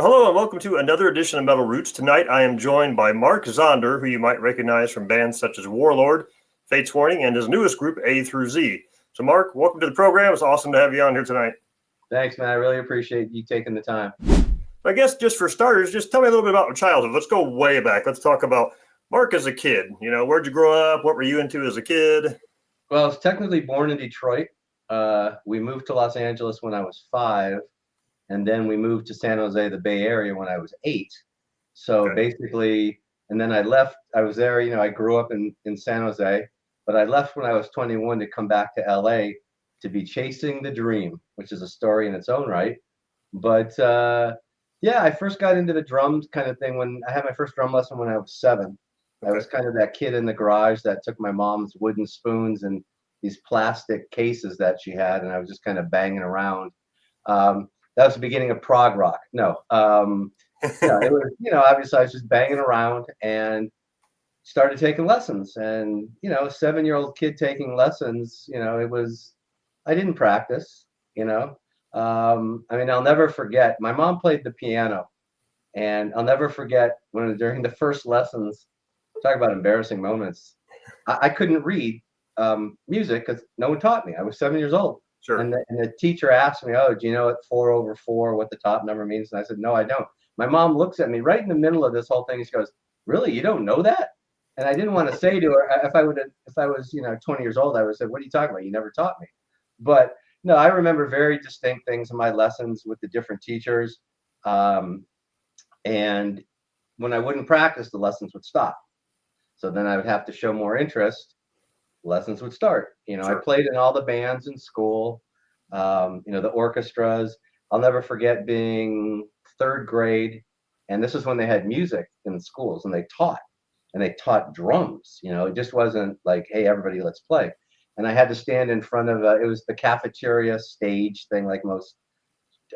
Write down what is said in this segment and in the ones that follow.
Hello and welcome to another edition of Metal Roots. Tonight I am joined by Mark Zonder, who you might recognize from bands such as Warlord, Fates Warning, and his newest group, A2Z. So Mark, welcome to the program. It's awesome to have you on here tonight. Thanks, man. I really appreciate you taking the time. I guess just for starters, just tell me a little bit about your childhood. Let's go way back. Let's talk about Mark as a kid. You know, where'd you grow up? What were you into as a kid? Well, I was technically born in Detroit. We moved to Los Angeles when I was 5. And then we moved to San Jose, the Bay Area, when I was 8. So basically, and then I left. I was there, I grew up in San Jose, but I left when I was 21 to come back to LA to be chasing the dream, which is a story in its own right. But I first got into the drums kind of thing when I had my first drum lesson when I was 7. I was kind of that kid in the garage that took my mom's wooden spoons and these plastic cases that she had, and I was just kind of banging around. That was the beginning of prog rock. No, it was, obviously I was just banging around and started taking lessons. And, a 7-year-old kid taking lessons, I didn't practice, I'll never forget, my mom played the piano, and I'll never forget when during the first lessons, talk about embarrassing moments, I couldn't read music because no one taught me. I was 7 years old. Sure. And the teacher asked me, "Oh, do you know what 4/4, what the top number means?" And I said, "No, I don't." My mom looks at me right in the middle of this whole thing. She goes, "Really? You don't know that?" And I didn't want to say to her, if I was 20 years old, I would have said, "What are you talking about? You never taught me." But no, I remember very distinct things in my lessons with the different teachers. And when I wouldn't practice, the lessons would stop. So then I would have to show more interest. Lessons would start. Sure. I played in all the bands in school, the orchestras. I'll never forget being 3rd grade, and this is when they had music in the schools, and they taught drums. It just wasn't like, "Hey, everybody, let's play." And I had to stand in front of it was the cafeteria stage thing, like most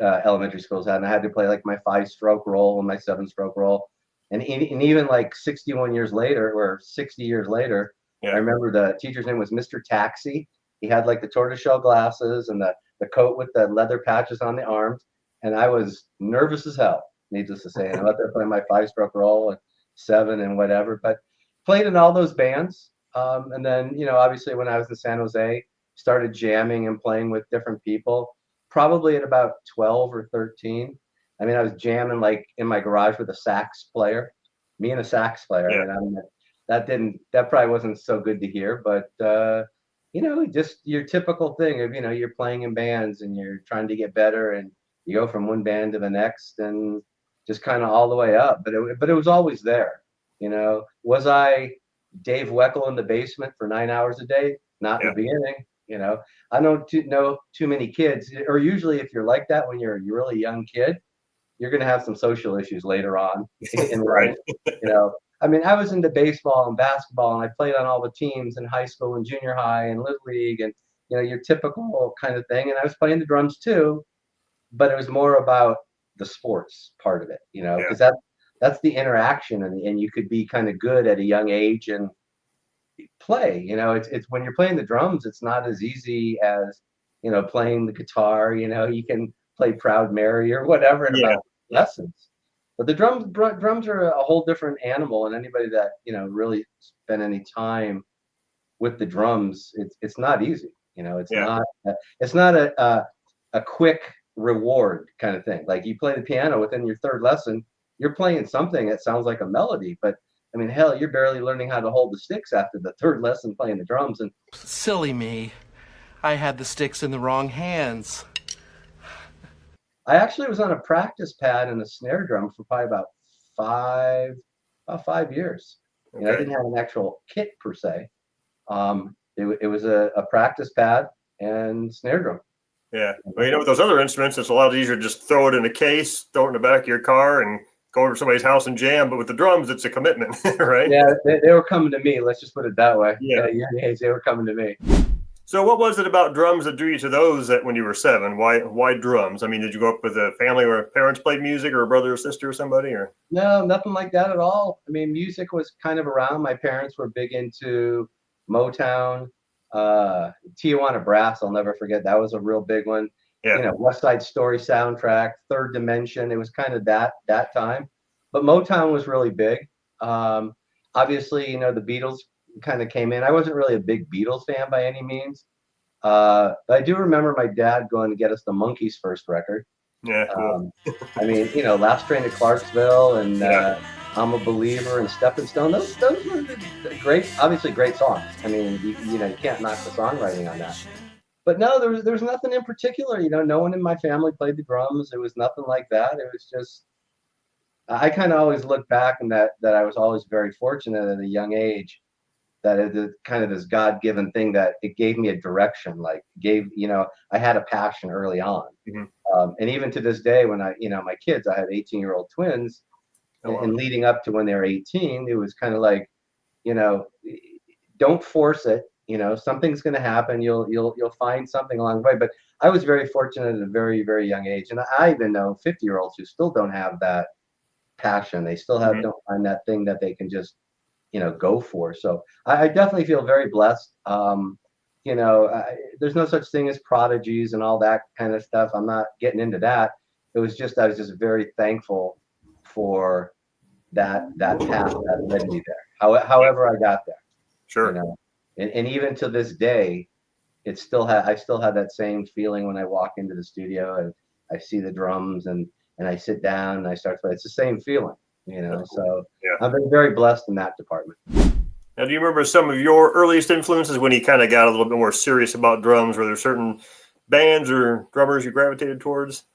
elementary schools had, and I had to play like my 5-stroke roll and my 7-stroke roll, and even like 61 years later or 60 years later. Yeah. I remember the teacher's name was Mr. Taxi. He had like the tortoiseshell glasses and the coat with the leather patches on the arms. And I was nervous as hell, needless to say. And I'm out there playing my 5-stroke roll and 7 and whatever, but played in all those bands. And then, obviously when I was in San Jose, started jamming and playing with different people, probably at about 12 or 13. I was jamming like in my garage with a sax player, me and a sax player. Yeah. That probably wasn't so good to hear, but just your typical thing of, you're playing in bands and you're trying to get better and you go from one band to the next and just kind of all the way up. But it was always there. Was I Dave Weckl in the basement for 9 hours a day? Not in the beginning. I don't know too many kids, or usually if you're like that when you're a really young kid, you're going to have some social issues later on in life. I was into baseball and basketball, and I played on all the teams in high school and junior high and little league, and your typical kind of thing. And I was playing the drums too, but it was more about the sports part of it, because that's the interaction, and you could be kind of good at a young age and play. It's when you're playing the drums, it's not as easy as playing the guitar. You can play Proud Mary or whatever in about lessons. But the drums are a whole different animal, and anybody that really spent any time with the drums, it's not easy. It's not a quick reward kind of thing. Like you play the piano within your 3rd lesson, you're playing something that sounds like a melody, but hell, you're barely learning how to hold the sticks after the 3rd lesson playing the drums. And silly me, I had the sticks in the wrong hands. I actually was on a practice pad and a snare drum for probably about 5 years. Okay. I didn't have an actual kit per se. It was a practice pad and snare drum. Yeah. Well, with those other instruments, it's a lot easier to just throw it in a case, throw it in the back of your car, and go over to somebody's house and jam. But with the drums, it's a commitment, right? Yeah, they were coming to me. Let's just put it that way. Yeah, they were coming to me. So what was it about drums that drew you to those when you were 7? Why drums? Did you grow up with a family where parents played music, or a brother or sister or somebody? Or no, nothing like that at all. Music was kind of around. My parents were big into Motown, Tijuana Brass. I'll never forget. That was a real big one. Yeah. You know, West Side Story soundtrack, Third Dimension. It was kind of that time. But Motown was really big. Obviously, you know, the Beatles kind of came in. I wasn't really a big Beatles fan by any means. But I do remember my dad going to get us the Monkees' first record. Yeah. Cool. I mean, you know, Last Train to Clarksville and Yeah. I'm a Believer and Stepping Stone. Those were great, obviously great songs. I mean, you know, you can't knock the songwriting on that. But no, there was nothing in particular. You know, no one in my family played the drums. It was nothing like that. It was just I kind of always look back and that I was always very fortunate at a young age that it is kind of this God-given thing that it gave me a direction, like you know, I had a passion early on. Mm-hmm. And even to this day, when you know, my kids, I have 18-year-old twins, Oh, wow. and leading up to when they were 18, it was kind of like, you know, don't force it. You know, something's going to happen. You'll find something along the way. But I was very fortunate at a very, very young age. And I even know 50-year-olds who still don't have that passion. They still Mm-hmm. don't find that thing that they can just, you know, go for. So I definitely feel very blessed. You know, there's no such thing as prodigies and all that kind of stuff. I'm not getting into that. It was just, I was just very thankful for that path that led me there. However I got there, Sure. you know, and even to this day, I still have that same feeling when I walk into the studio and I see the drums and I sit down and I start to play. It's the same feeling, you know. So Yeah. I've been very blessed in that department. Now, do you remember some of your earliest influences when you kind of got a little bit more serious about drums? Were there certain bands or drummers you gravitated towards?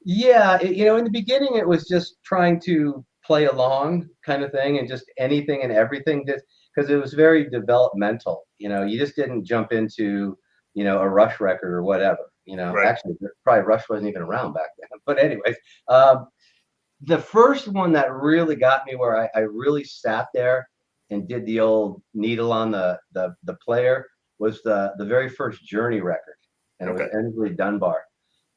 Yeah, you know, in the beginning, it was just trying to play along kind of thing and just anything and everything, just because it was very developmental. You know, you just didn't jump into, you know, a Rush record or whatever. You know, Right. actually, probably Rush wasn't even around back then. But anyways, the first one that really got me where I really sat there and did the old needle on the player was the very first Journey record, and it was Okay. Ensley Dunbar.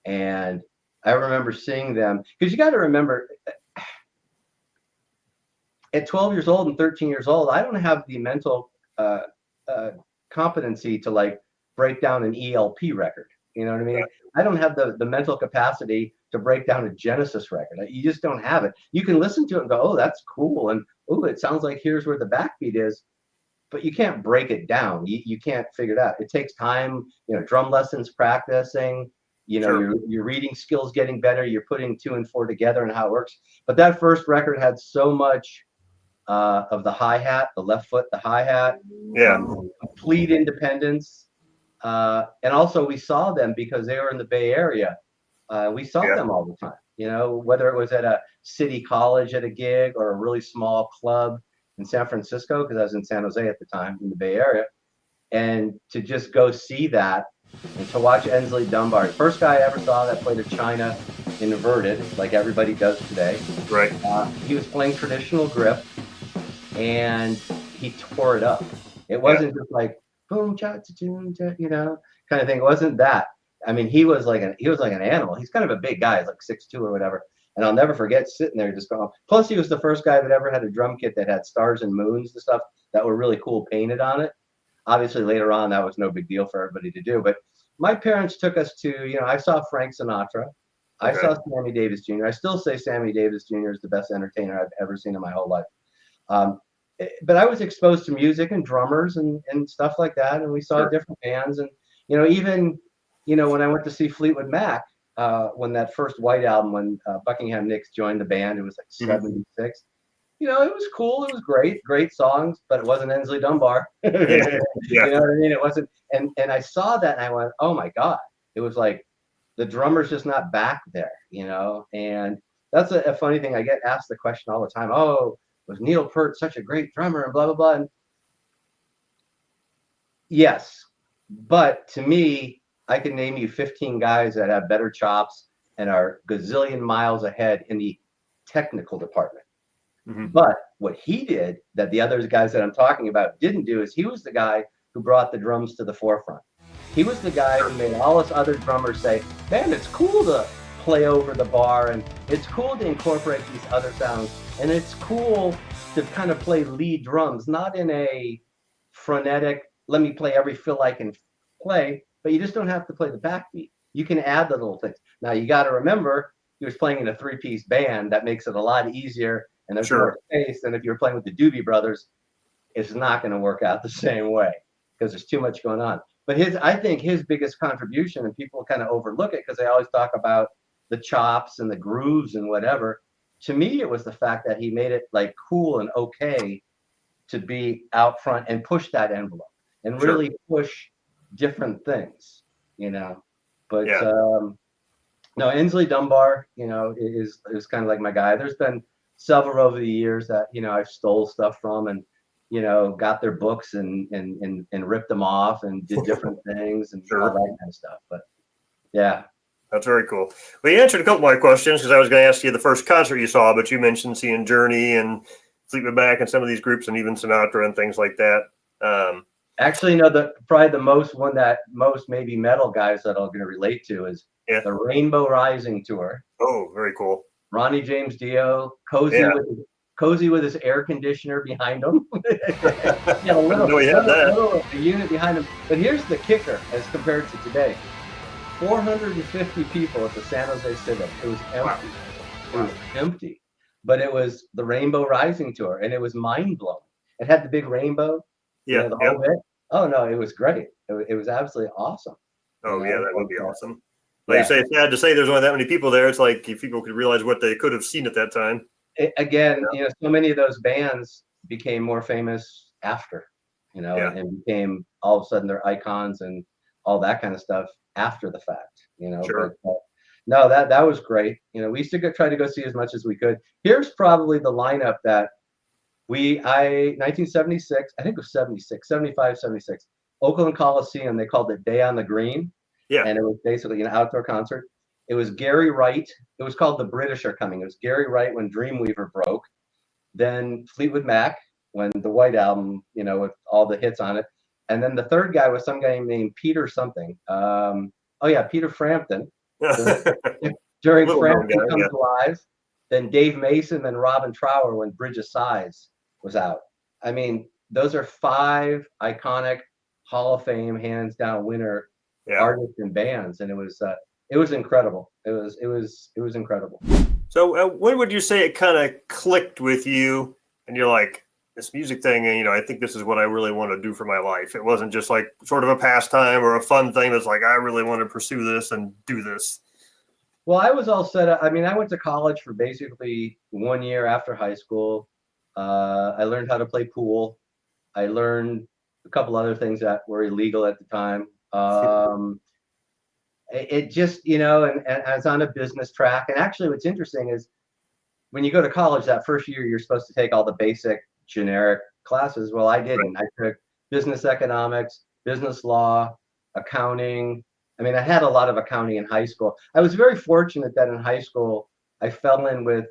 And I remember seeing them because you got to remember at 12 years old and 13 years old, I don't have the mental uh, competency to like break down an ELP record. You know what I mean? Right. I don't have the mental capacity to break down a Genesis record. You just don't have it. You can listen to it and go, oh, that's cool. And oh, it sounds like here's where the backbeat is. But you can't break it down. You can't figure it out. It takes time, you know, drum lessons, practicing, you know, Sure. your reading skills getting better. You're putting 2 and 4 together and how it works. But that first record had so much of the hi-hat, the left foot, the hi-hat, Yeah. complete independence. And also we saw them because they were in the Bay Area. We saw Yeah. them all the time, you know, whether it was at a city college at a gig or a really small club in San Francisco, because I was in San Jose at the time in the Bay Area. And to just go see that and to watch Ensley Dunbar, first guy I ever saw that played a China inverted like everybody does today. Right. He was playing traditional grip and he tore it up. It wasn't just like boom, cha, cha, cha, you know, kind of thing. It wasn't that. I mean, he was like an animal. He's kind of a big guy, he's like 6'2" or whatever. And I'll never forget sitting there just going. Plus, he was the first guy that ever had a drum kit that had stars and moons and stuff that were really cool painted on it. Obviously, later on, that was no big deal for everybody to do. But my parents took us to, you know, I saw Frank Sinatra. I Okay. saw Sammy Davis Jr. I still say Sammy Davis Jr. is the best entertainer I've ever seen in my whole life. But I was exposed to music and drummers and stuff like that. And we saw Sure. different bands. And, you know, even, you know, when I went to see Fleetwood Mac, when that first White album, when Buckingham Nicks joined the band, it was like Mhm. 76. You know, it was cool. It was great songs, but it wasn't Ensley Dunbar. Yeah. Yeah. You know what I mean? It wasn't. And I saw that and I went, oh my God. It was like the drummer's just not back there, you know? And that's a funny thing. I get asked the question all the time. Oh, was Neil Peart such a great drummer and blah, blah, blah. And yes, but to me, I can name you 15 guys that have better chops and are gazillion miles ahead in the technical department. Mhm. But what he did that the other guys that I'm talking about didn't do is he was the guy who brought the drums to the forefront. He was the guy who made all us other drummers say, man, it's cool to play over the bar and it's cool to incorporate these other sounds and it's cool to kind of play lead drums, not in a frenetic, let me play every fill I can play, but you just don't have to play the backbeat. You can add the little things. Now you got to remember he was playing in a 3-piece band. That makes it a lot easier, and there's more space than if you're playing with the Doobie Brothers. It's not going to work out the same way because there's too much going on. But I think his biggest contribution, and people kind of overlook it because they always talk about the chops and the grooves and whatever. To me, it was the fact that he made it like cool and okay to be out front and push that envelope and really push different things, you know. But no, Inslee Dunbar, you know, is kind of like my guy. There's been several over the years that, you know, I've stole stuff from and, you know, got their books and ripped them off and did different things and all that kind of stuff. But yeah. That's very cool. Well, you answered a couple of my questions because I was going to ask you the first concert you saw, but you mentioned seeing Journey and Fleetwood Mac and some of these groups and even Sinatra and things like that. Actually, no, probably the one that most maybe metal guys that I'm going to relate to is the Rainbow Rising tour. Oh, very cool. Ronnie James Dio, cozy with his air conditioner behind him. A little unit behind him. But here's the kicker as compared to today. 450 people at the San Jose Civic. It was empty. Wow. It was empty. But it was the Rainbow Rising tour, and it was mind-blowing. It had the big rainbow. Yeah. You know, the whole bit. Oh, no, it was great. It was absolutely awesome. Oh, yeah, that would be awesome. Like you say, it's sad to say there's only that many people there. It's like if people could realize what they could have seen at that time. You know, so many of those bands became more famous after, you know, and became all of a sudden they're icons and all that kind of stuff after the fact, you know. But, no, that was great. You know, we used to try to go see as much as we could. Here's probably the lineup that 1976, I think it was 75, 76, Oakland Coliseum, they called it Day on the Green. Yeah. And it was basically an outdoor concert. It was Gary Wright. It was called The British Are Coming. It was Gary Wright when Dreamweaver broke. Then Fleetwood Mac when the White Album, you know, with all the hits on it. And then the third guy was some guy named Peter something. Peter Frampton. During Frampton Comes Alive. Then Dave Mason, then Robin Trower when Bridge of Sighs was out. I mean, those are 5 iconic Hall of Fame, hands down winner artists and bands, and it was incredible. It was incredible. So when would you say it kind of clicked with you, and you're like, this music thing, and you know, I think this is what I really want to do for my life. It wasn't just like sort of a pastime or a fun thing. That's like I really want to pursue this and do this. Well, I was all set up. I mean, I went to college for basically 1 year after high school. I learned how to play pool. I learned a couple other things that were illegal at the time. It just, you know, and I was on a business track. And actually what's interesting is when you go to college that first year, you're supposed to take all the basic generic classes. Well, I didn't. I took business economics, business law, accounting. I mean, I had a lot of accounting in high school. I was very fortunate that in high school, I fell in with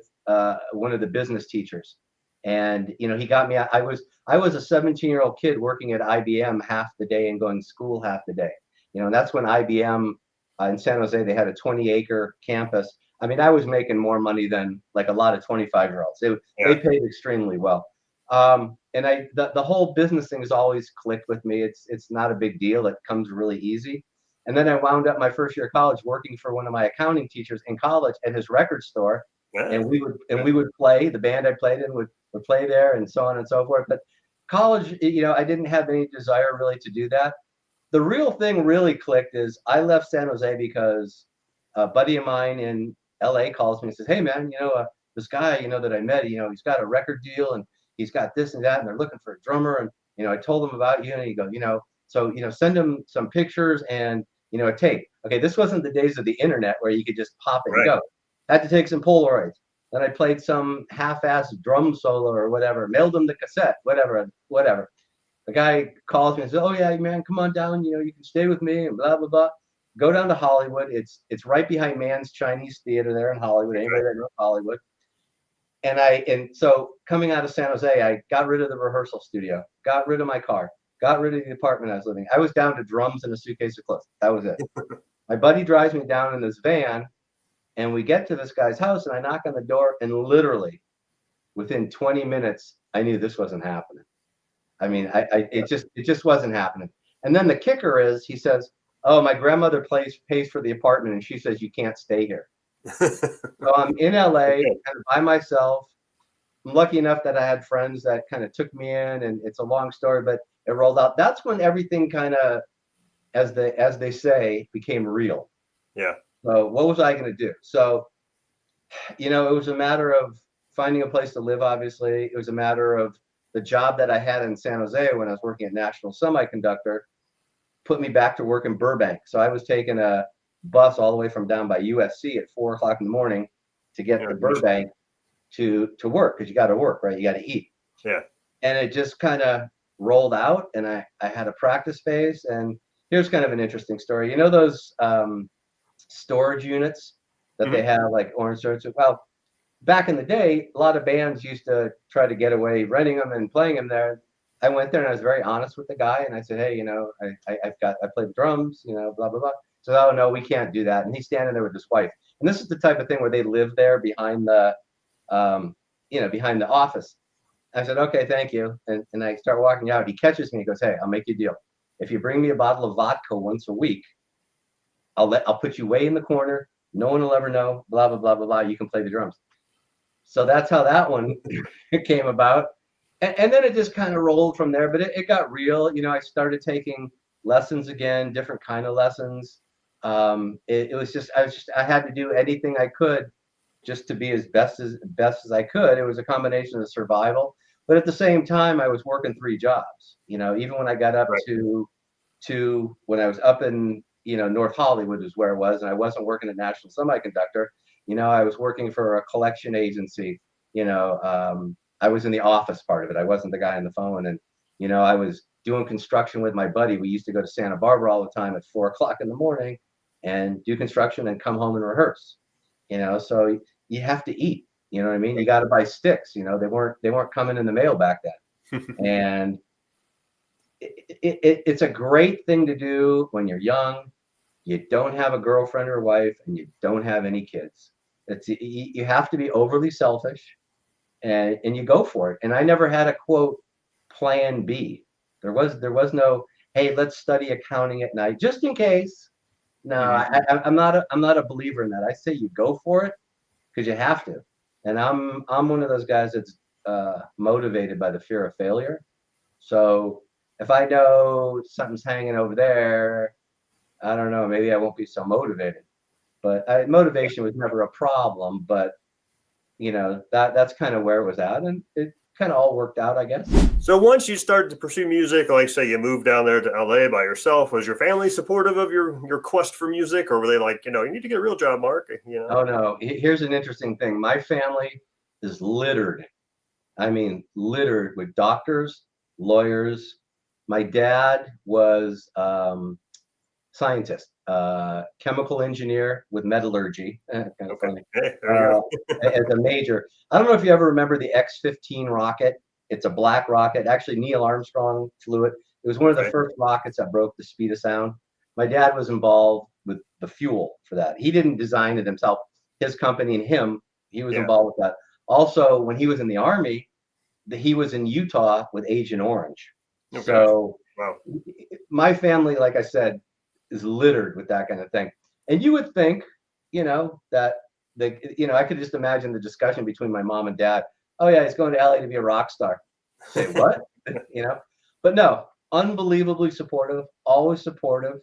one of the business teachers. And, you know, he got me, I was a 17-year-old kid working at IBM half the day and going to school half the day. You know, and that's when IBM in San Jose, they had a 20-acre campus. I mean, I was making more money than like a lot of 25-year-olds. They paid extremely well. And the whole business thing has always clicked with me. It's not a big deal. It comes really easy. And then I wound up my first year of college working for one of my accounting teachers in college at his record store. Yeah. And we would play, the band I played in would play there and so on and so forth. But college, you know, I didn't have any desire really to do that. The real thing really clicked is I left San Jose because a buddy of mine in LA calls me and says, hey man, you know, this guy, you know, that I met, you know, he's got a record deal and he's got this and that, and they're looking for a drummer. And, you know, I told him about you, and he goes, you know, so, you know, send him some pictures and, you know, a tape. Okay, this wasn't the days of the internet where you could just pop it and go. I had to take some Polaroids. Then I played some half-assed drum solo or whatever, mailed him the cassette, whatever. The guy calls me and says, oh yeah, man, come on down, you know, you can stay with me and blah, blah, blah. Go down to Hollywood. It's right behind Mann's Chinese Theater there in Hollywood. Anybody that knows Hollywood. And so coming out of San Jose, I got rid of the rehearsal studio, got rid of my car, got rid of the apartment I was living in. I was down to drums and a suitcase of clothes. That was it. My buddy drives me down in this van, and we get to this guy's house, and I knock on the door, and literally within 20 minutes, I knew this wasn't happening. I mean, it just wasn't happening. And then the kicker is, he says, Oh, my grandmother pays for the apartment, and she says you can't stay here. So I'm in LA, kind of by myself. I'm lucky enough that I had friends that kind of took me in, and it's a long story, but it rolled out. That's when everything kind of, as they say, became real. Yeah. So what was I going to do? So, it was a matter of finding a place to live. Obviously, it was a matter of the job that I had in San Jose when I was working at National Semiconductor put me back to work in Burbank. So I was taking a bus all the way from down by USC at 4 o'clock in the morning to get to Burbank to work, because you got to work, right? You got to eat. Yeah. And it just kind of rolled out, and I had a practice space. And here's kind of an interesting story. You know those storage units that they have, like orange storage? Well, back in the day, a lot of bands used to try to get away renting them and playing them there. I went there and I was very honest with the guy, and I said, hey, I play the drums, blah, blah, blah. So, oh, no, we can't do that. And he's standing there with his wife. And this is the type of thing where they live there behind the, behind the office. I said, okay, thank you. And I start walking out. He catches me. He goes, hey, I'll make you a deal. If you bring me a bottle of vodka once a week, I'll put you way in the corner. No one will ever know, blah, blah, blah, blah, blah. You can play the drums. So that's how that one came about. And then it just kind of rolled from there, but it got real. I started taking lessons again, different kind of lessons. It was just, I had to do anything I could just to be as best as I could. It was a combination of survival, but at the same time, I was working 3 jobs, even when I got up to when I was up in, North Hollywood is where it was. And I wasn't working at National Semiconductor. I was working for a collection agency, I was in the office part of it. I wasn't the guy on the phone. And, I was doing construction with my buddy. We used to go to Santa Barbara all the time at 4 o'clock in the morning and do construction and come home and rehearse, so you have to eat, you know what I mean? You got to buy sticks, they weren't coming in the mail back then. And it's a great thing to do when you're young, you don't have a girlfriend or wife, and you don't have any kids. You have to be overly selfish. And you go for it. And I never had a quote plan B. There was no, hey, let's study accounting at night just in case. No, I'm not a believer in that. I say you go for it because you have to. And I'm one of those guys that's motivated by the fear of failure. So if I know something's hanging over there, I don't know, maybe I won't be so motivated. But motivation was never a problem. But that's kind of where it was at, and it kind of all worked out, I guess. So once you started to pursue music, like say you moved down there to LA by yourself, was your family supportive of your quest for music, or were they like, you need to get a real job, Mark? Oh no, here's an interesting thing. My family is littered. I mean, littered with doctors, lawyers. My dad was scientist, chemical engineer with metallurgy, kind of funny, as a major. I don't know if you ever remember the X-15 rocket. It's a black rocket. Actually, Neil Armstrong flew it. It was one of the first rockets that broke the speed of sound. My dad was involved with the fuel for that. He didn't design it himself. His company and he was involved with that. Also, when he was in the Army, he was in Utah with Agent Orange. Okay. So my family, like I said, is littered with that kind of thing. And you would think, that I could just imagine the discussion between my mom and dad. Oh yeah, he's going to LA to be a rock star. Say what? But no, unbelievably supportive, always supportive.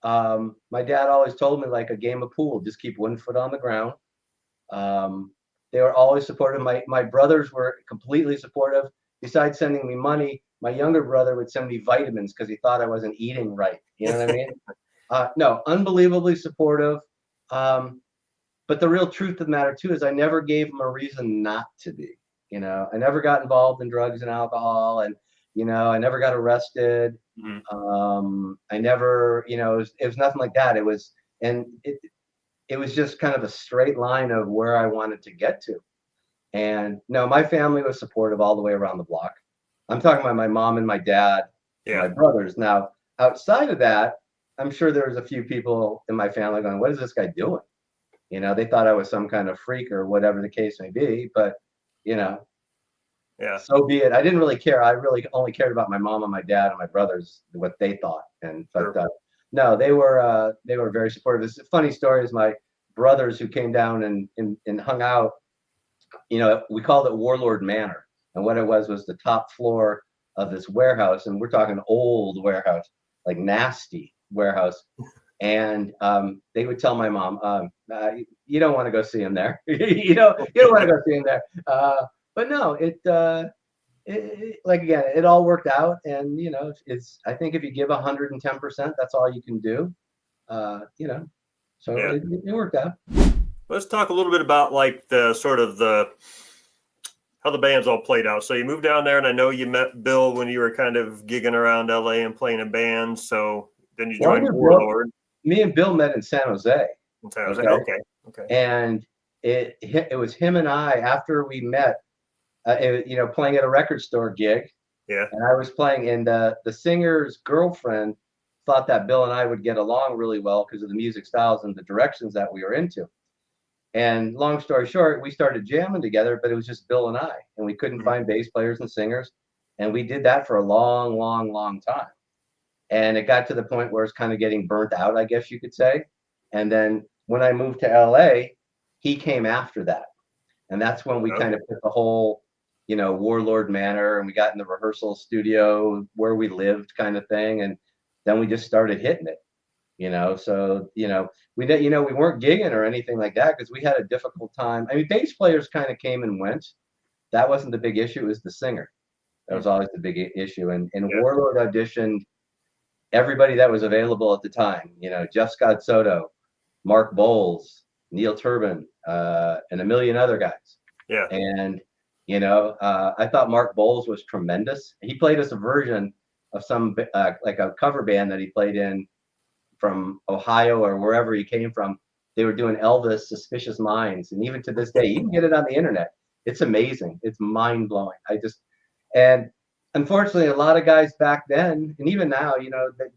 My dad always told me, like a game of pool, just keep one foot on the ground. They were always supportive. My brothers were completely supportive. Besides sending me money, my younger brother would send me vitamins because he thought I wasn't eating right. You know what I mean? No, unbelievably supportive. But the real truth of the matter too is I never gave him a reason not to be. I never got involved in drugs and alcohol, and I never got arrested. I never, it was nothing like that. It was just kind of a straight line of where I wanted to get to. And no, my family was supportive all the way around the block. I'm talking about my mom and my dad and my brothers. Now, outside of that, I'm sure there was a few people in my family going, what is this guy doing? They thought I was some kind of freak or whatever the case may be, but so be it. I didn't really care. I really only cared about my mom and my dad and my brothers, what they thought. And but No, they were very supportive. It's a funny story is my brothers who came down and hung out, we called it Warlord Manor. And what it was the top floor of this warehouse. And we're talking old warehouse, like nasty warehouse. And they would tell my mom, you don't want to go see him there. you don't want to go see him there. But no, like again, it all worked out. And, I think if you give 110%, that's all you can do. So it worked out. Let's talk a little bit about like the sort of how the bands all played out. So you moved down there, and I know you met Bill when you were kind of gigging around LA and playing in bands. So then you joined Warlord. Me and Bill met in San Jose. In San Jose. Okay. And it was him and I after we met, playing at a record store gig. Yeah. And I was playing, and the singer's girlfriend thought that Bill and I would get along really well because of the music styles and the directions that we were into. And long story short, we started jamming together, but it was just Bill and I, and we couldn't find bass players and singers. And we did that for a long, long, long time. And it got to the point where it's kind of getting burnt out, I guess you could say. And then when I moved to LA, he came after that. And that's when we kind of put the whole, Warlord Manor, and we got in the rehearsal studio where we lived kind of thing. And then we just started hitting it. So we weren't gigging or anything like that because we had a difficult time. I mean, bass players kind of came and went. That wasn't the big issue. It was the singer. That was always the big issue. And Warlord auditioned everybody that was available at the time. Jeff Scott Soto, Mark Bowles, Neil Turbin, and a million other guys. Yeah. And I thought Mark Bowles was tremendous. He played us a version of some like a cover band that he played in from Ohio or wherever he came from. They were doing Elvis Suspicious Minds. And even to this day, you can get it on the internet. It's amazing. It's mind blowing. And unfortunately, a lot of guys back then, and even now,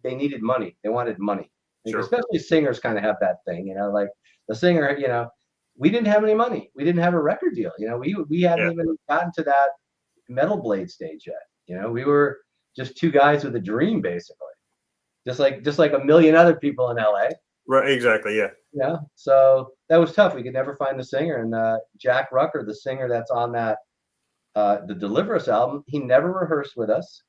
they needed money. They wanted money. Sure. Especially singers kind of have that thing, like the singer, we didn't have any money. We didn't have a record deal. We hadn't even gotten to that Metal Blade stage yet. We were just two guys with a dream, basically. Just like a million other people in LA. Right, exactly, yeah. So that was tough. We could never find the singer. And Jack Rucker, the singer that's on that the Deliver Us album, he never rehearsed with us.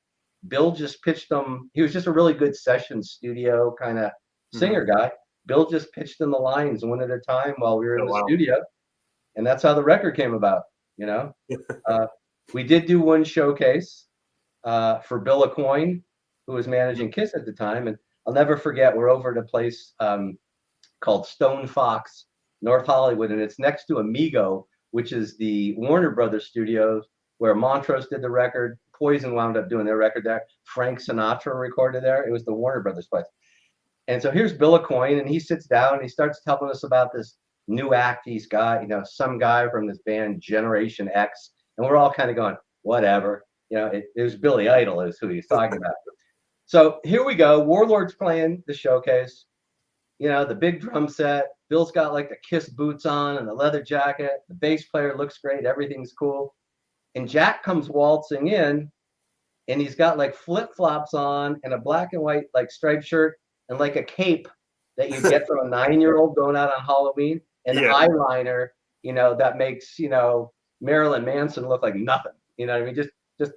Bill just pitched him. He was just a really good session studio kind of singer guy. Bill just pitched him the lines one at a time while we were in the studio. And that's how the record came about, We did do one showcase for Bill Aucoin, who was managing Kiss at the time. And I'll never forget, we're over at a place called Stone Fox, North Hollywood, and it's next to Amigo, which is the Warner Brothers studios where Montrose did the record. Poison wound up doing their record there. Frank Sinatra recorded there. It was the Warner Brothers place. And so here's Bill Aucoin, and he sits down and he starts telling us about this new act he's got, some guy from this band Generation X. And we're all kind of going, whatever. It was Billy Idol is who he's talking about. So here we go. Warlord's playing the showcase. The big drum set. Bill's got like the Kiss boots on and the leather jacket. The bass player looks great. Everything's cool. And Jack comes waltzing in, and he's got like flip-flops on and a black and white like striped shirt and like a cape that you get from a 9-year-old going out on Halloween, and the eyeliner, that makes, Marilyn Manson look like nothing. You know what I mean?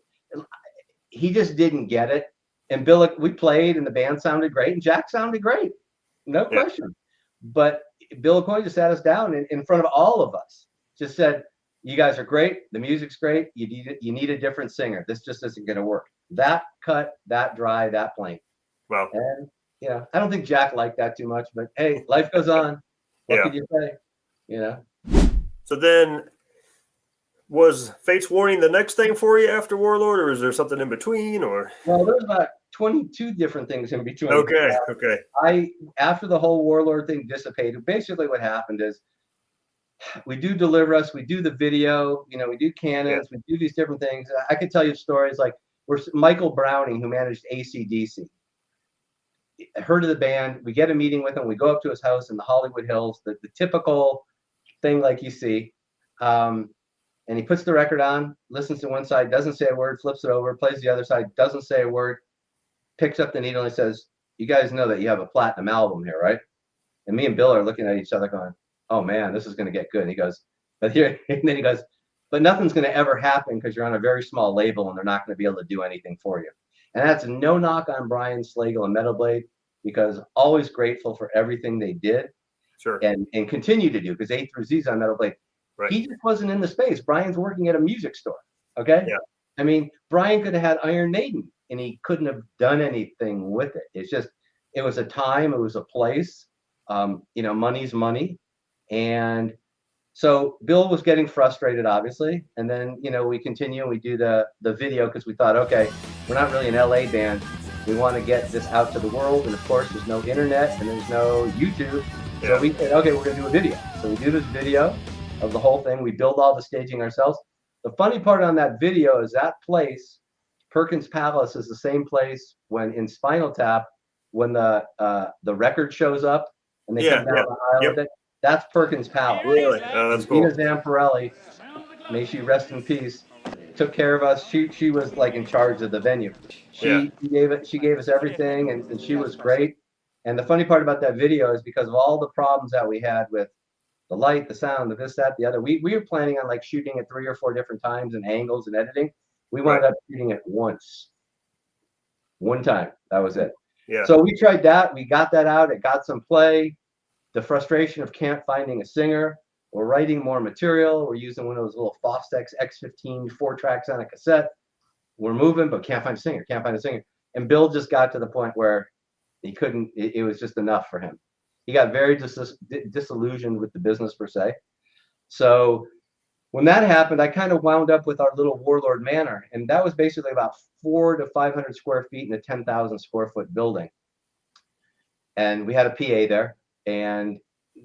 He just didn't get it. And Bill, we played and the band sounded great and Jack sounded great. No question. But Bill Aucoin just sat us down in front of all of us, just said, you guys are great. The music's great. You need a different singer. This just isn't going to work. That cut, that dry, that plain. Wow. And, I don't think Jack liked that too much, but hey, life goes on. What could you say? So then was Fate's Warning the next thing for you after Warlord, or is there something in between? Or well, there's about 22 different things in between. Okay. After the whole Warlord thing dissipated, basically what happened is we do Deliver Us, we do the video, we do Cannons, we do these different things. I could tell you stories like where Michael Browning, who managed AC/DC, heard of the band. We get a meeting with him. We go up to his house in the Hollywood Hills, the typical thing like you see. And he puts the record on, listens to one side, doesn't say a word, flips it over, plays the other side, doesn't say a word, picks up the needle and says, you guys know that you have a platinum album here, right? And me and Bill are looking at each other going, oh man, this is going to get good. And he goes, but here, and then he goes, but nothing's going to ever happen because you're on a very small label and they're not going to be able to do anything for you. And that's no knock on Brian Slagle and Metal Blade, because always grateful for everything they did Sure. and continue to do, because A2Z's on Metal Blade. Right. He just wasn't in the space. Brian's working at a music store. Okay. Yeah. I mean, Brian could have had Iron Maiden and he couldn't have done anything with it. It's just, it was a time, it was a place. Money's money. And so Bill was getting frustrated, obviously. And then, we continue and we do the video because we thought, okay, we're not really an LA band. We want to get this out to the world. And of course, there's no internet and there's no YouTube. Yeah. So we said, okay, we're going to do a video. So we do this video of the whole thing. We build all the staging ourselves. The funny part on that video is that place, Perkins Palace, is the same place when in Spinal Tap, when the record shows up and they come down the aisle with it. That's Perkins Palace. Really? Oh, that's cool. Tina Zamparelli, may she rest in peace, took care of us. She was like in charge of the venue. She gave us everything, and she was great. And the funny part about that video is because of all the problems that we had with the light, the sound, the this, that, the other. We were planning on like shooting it 3 or 4 different times and angles and editing. We wound up shooting it one time. That was it. Yeah. So we tried that. We got that out. It got some play. The frustration of can't finding a singer. We're writing more material. We're using one of those little Fostex X15 4 tracks on a cassette. We're moving, but can't find a singer. Can't find a singer. And Bill just got to the point where he couldn't. It was just enough for him. He got very disillusioned with the business per se. So when that happened, I kind of wound up with our little Warlord Manor, and that was basically about 400 to 500 square feet in a 10,000 square foot building. And we had a PA there, and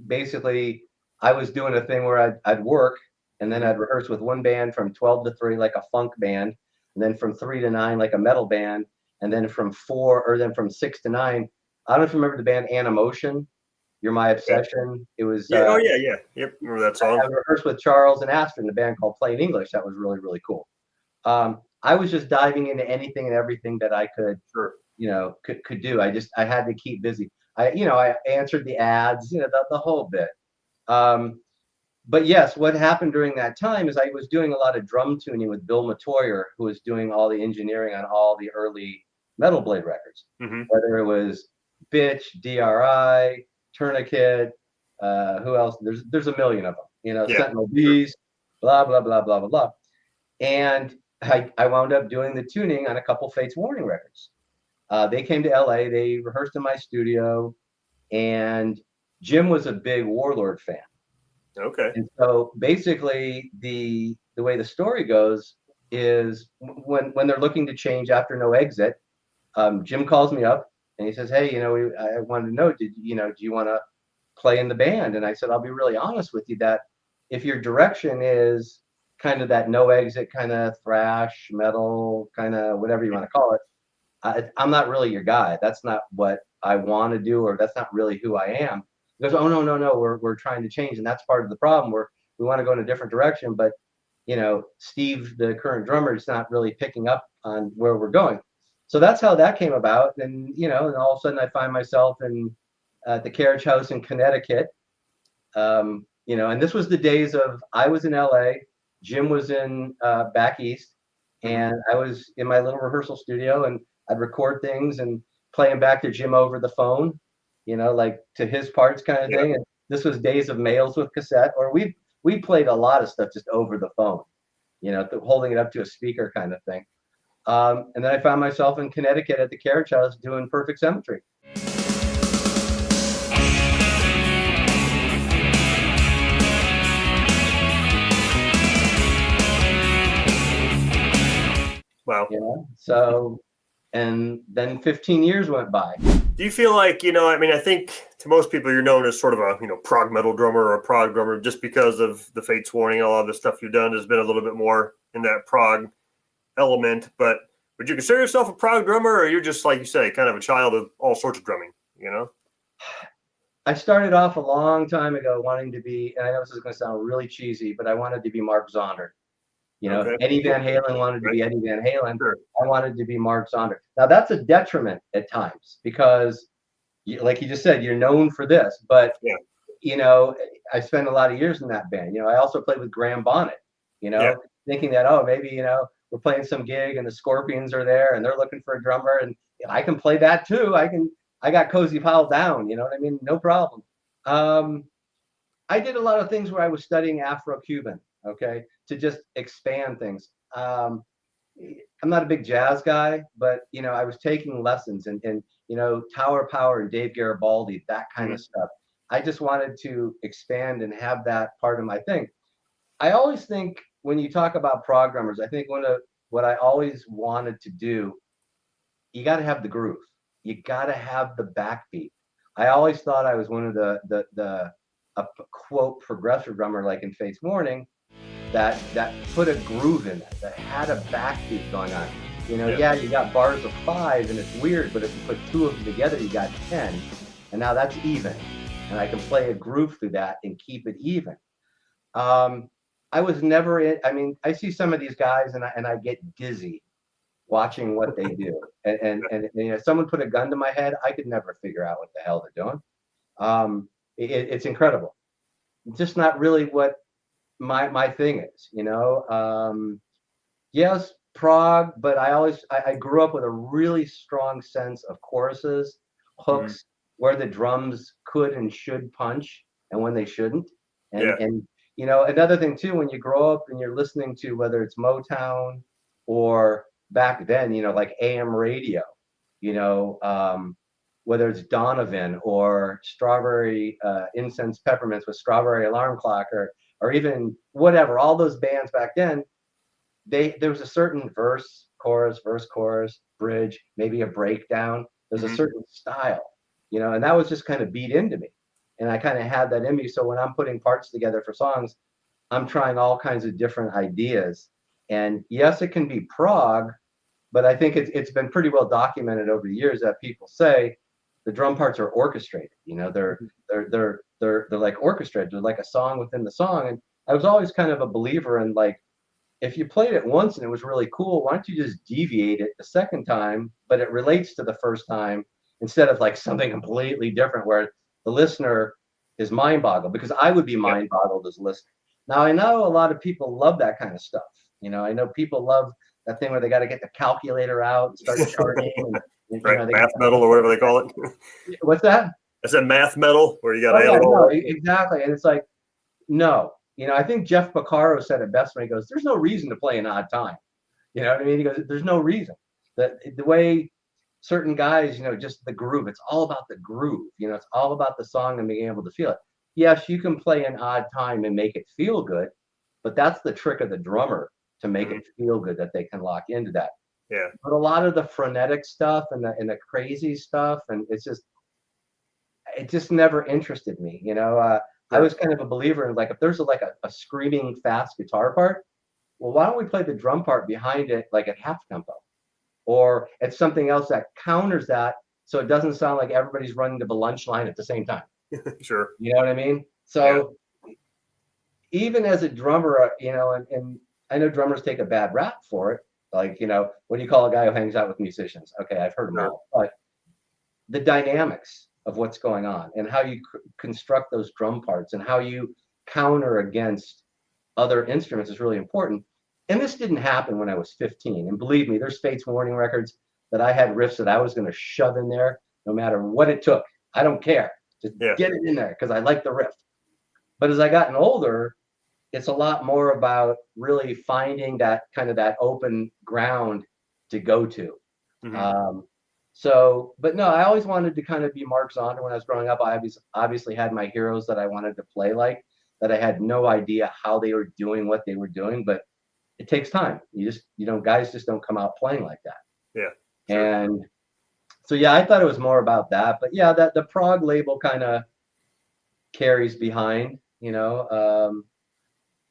basically I was doing a thing where I'd work, and then I'd rehearse with one band from 12 to 3 like a funk band, and then from 3 to 9 like a metal band, and then from 6 to 9. I don't know if you remember the band Animotion. You're My Obsession. It was. Yeah. Yep. Remember that song? I rehearsed with Charles and Astrid in a band called Plain English. That was really, really cool. I was just diving into anything and everything that I could, could do. I had to keep busy. I answered the ads, the whole bit. But yes, what happened during that time is I was doing a lot of drum tuning with Bill Matoyer, who was doing all the engineering on all the early Metal Blade records, whether it was Bitch, DRI, Tourniquet, who else? There's a million of them, Sentinel Beast, blah, blah, blah, blah, blah, blah. And I wound up doing the tuning on a couple Fates Warning records. They came to LA, they rehearsed in my studio, and Jim was a big Warlord fan. Okay. And so basically the way the story goes is when they're looking to change after No Exit, Jim calls me up and he says, hey, I wanted to know, do you want to play in the band? And I said, I'll be really honest with you that if your direction is kind of that No Exit kind of thrash metal, kind of whatever you want to call it, I'm not really your guy. That's not what I want to do, or that's not really who I am. He goes, oh, no, we're trying to change. And that's part of the problem. We want to go in a different direction, but Steve, the current drummer, is not really picking up on where we're going. So that's how that came about. And, and all of a sudden I find myself in the Carriage House in Connecticut. And this was the days of, I was in LA, Jim was in back east, and I was in my little rehearsal studio, and I'd record things and play them back to Jim over the phone, like to his parts kind of thing. And this was days of mails with cassette, or we played a lot of stuff just over the phone, holding it up to a speaker kind of thing. And then I found myself in Connecticut at the Carriage House doing Perfect Symmetry. Wow. So, and then 15 years went by. Do you feel like, I think to most people you're known as sort of a, prog metal drummer or a prog drummer just because of the Fates Warning, all of the stuff you've done has been a little bit more in that prog element. But would you consider yourself a prog drummer, or you're just, like you say, kind of a child of all sorts of drumming, I started off a long time ago wanting to be, and I know this is going to sound really cheesy, but I wanted to be Mark Zonder. Eddie Van Halen wanted to be Eddie Van Halen. Sure. I wanted to be Mark Zonder. Now that's a detriment at times because, like you just said, you're known for this. But I spent a lot of years in that band. I also played with Graham Bonnet. Thinking that maybe we're playing some gig and the Scorpions are there and they're looking for a drummer and I can play that too. I got Cozy Powell down. You know what I mean? No problem. I did a lot of things where I was studying Afro-Cuban, to just expand things. I'm not a big jazz guy, but, I was taking lessons and Tower Power and Dave Garibaldi, that kind of stuff. I just wanted to expand and have that part of my thing. I always think when you talk about prog drummers, I think what I always wanted to do, you got to have the groove. You got to have the backbeat. I always thought I was one of the quote progressive drummer like in Faith Warning that put a groove in it, that had a backbeat going on. You got bars of 5 and it's weird, but if you put 2 of them together, you got 10, and now that's even. And I can play a groove through that and keep it even. I was never in. I mean, I see some of these guys and I get dizzy watching what they do. And if someone put a gun to my head, I could never figure out what the hell they're doing. It's incredible. It's just not really what my thing is, Yes, prog, but I grew up with a really strong sense of choruses, hooks, where the drums could and should punch and when they shouldn't. And another thing too, when you grow up and you're listening to whether it's Motown or back then, like AM radio, whether it's Donovan or Strawberry Incense Peppermints with Strawberry Alarm Clock or even whatever, all those bands back then, there was a certain verse, chorus, bridge, maybe a breakdown. There's a certain style, and that was just kind of beat into me. And I kind of had that in me. So when I'm putting parts together for songs, I'm trying all kinds of different ideas. And yes, it can be prog, but I think it's been pretty well documented over the years that people say the drum parts are orchestrated. They're like orchestrated. They're like a song within the song. And I was always kind of a believer in, like, if you played it once and it was really cool, why don't you just deviate it the second time, but it relates to the first time instead of like something completely different where the listener is mind boggled, because I would be mind boggled as a listener. Now, I know a lot of people love that kind of stuff. I know people love that thing where they got to get the calculator out and start charting. Math metal or whatever they call it. What's that? I said math metal, where you got exactly. And it's like, no. I think Jeff Beccaro said it best when he goes, there's no reason to play an odd time. You know what I mean? He goes, there's no reason. The way certain guys, just the groove, it's all about the groove. It's all about the song and being able to feel it. Yes, you can play an odd time and make it feel good, but that's the trick of the drummer, to make it feel good, that they can lock into that. Yeah. But a lot of the frenetic stuff and the crazy stuff, and it just never interested me. I was kind of a believer in, like, if there's a screaming fast guitar part, well, why don't we play the drum part behind it, like at half tempo, or it's something else that counters that, so it doesn't sound like everybody's running to the lunch line at the same time. Sure. You know what I mean? So even as a drummer, and I know drummers take a bad rap for it. Like, what do you call a guy who hangs out with musicians? Okay, I've heard them all. But the dynamics of what's going on and how you construct those drum parts and how you counter against other instruments is really important. And this didn't happen when I was 15. And believe me, there's Fates Warning records that I had riffs that I was going to shove in there no matter what it took. I don't care. Just get it in there because I like the riff. But as I gotten older, it's a lot more about really finding that kind of that open ground to go to. But no, I always wanted to kind of be Mark Zonder when I was growing up. I obviously had my heroes that I wanted to play like, that I had no idea how they were doing what they were doing, but it takes time. Guys just don't come out playing like that. Yeah. Sure. And so, I thought it was more about that, but that the prog label kind of carries behind,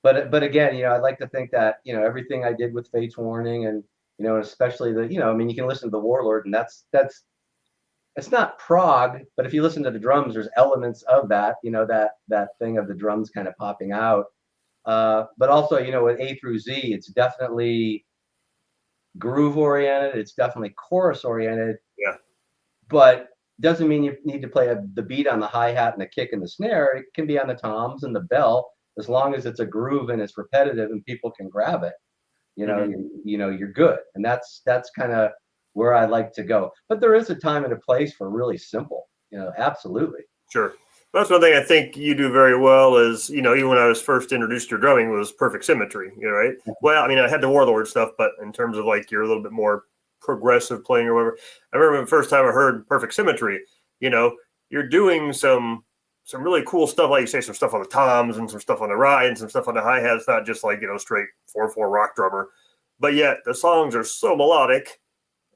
but again, I'd like to think that, everything I did with Fates Warning and, especially you can listen to the Warlord, and it's not prog, but if you listen to the drums, there's elements of that, that thing of the drums kind of popping out. But also, with A through Z, it's definitely groove oriented. It's definitely chorus oriented. Yeah. But doesn't mean you need to play the beat on the hi-hat and the kick and the snare. It can be on the toms and the bell, as long as it's a groove and it's repetitive and people can grab it. You're good. And that's kind of where I like to go. But there is a time and a place for really simple, absolutely. Sure. Well, that's one thing I think you do very well is, even when I was first introduced to drumming was perfect symmetry, right? Well, I mean, I had the Warlord stuff, but in terms of like you're a little bit more progressive playing or whatever, I remember the first time I heard perfect symmetry, you're doing some really cool stuff, like you say, some stuff on the toms and some stuff on the ride and some stuff on the hi-hat. It's not just like, straight 4/4 rock drummer, but yet the songs are so melodic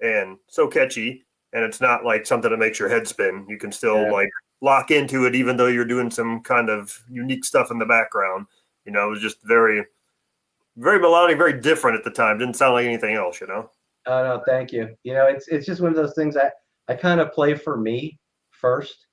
and so catchy, and it's not like something that makes your head spin. You can still like lock into it, even though you're doing some kind of unique stuff in the background. It was just very, very melodic, very different at the time. Didn't sound like anything else, Oh, no, thank you. It's just one of those things that I kind of play for me first,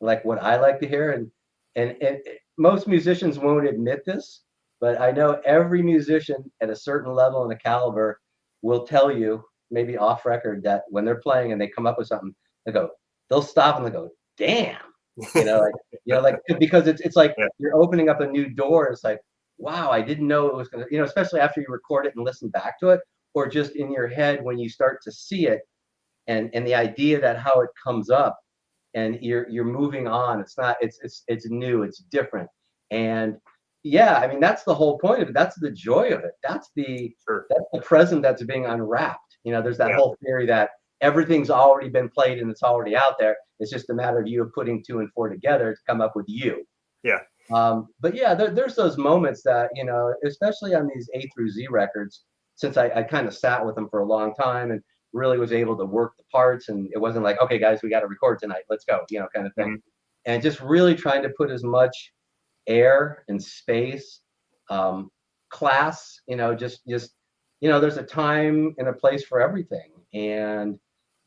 like what I like to hear. And most musicians won't admit this, but I know every musician at a certain level and a caliber will tell you, maybe off record, that when they're playing and they come up with something, they'll stop and they go, damn, because it's like you're opening up a new door. It's like, wow, I didn't know it was going to, especially after you record it and listen back to it, or just in your head when you start to see it and the idea that how it comes up and you're moving on. It's not, it's new, it's different. And I mean, that's the whole point of it. That's the joy of it. That's the present that's being unwrapped. There's that whole theory that everything's already been played and it's already out there. It's just a matter of you putting 2 and 4 together to come up with you. Yeah. But there's those moments that, especially on these A through Z records, since I kind of sat with them for a long time and really was able to work the parts, and it wasn't like, okay, guys, we got to record tonight, let's go, kind of thing. And just really trying to put as much air and space, class, just there's a time and a place for everything. And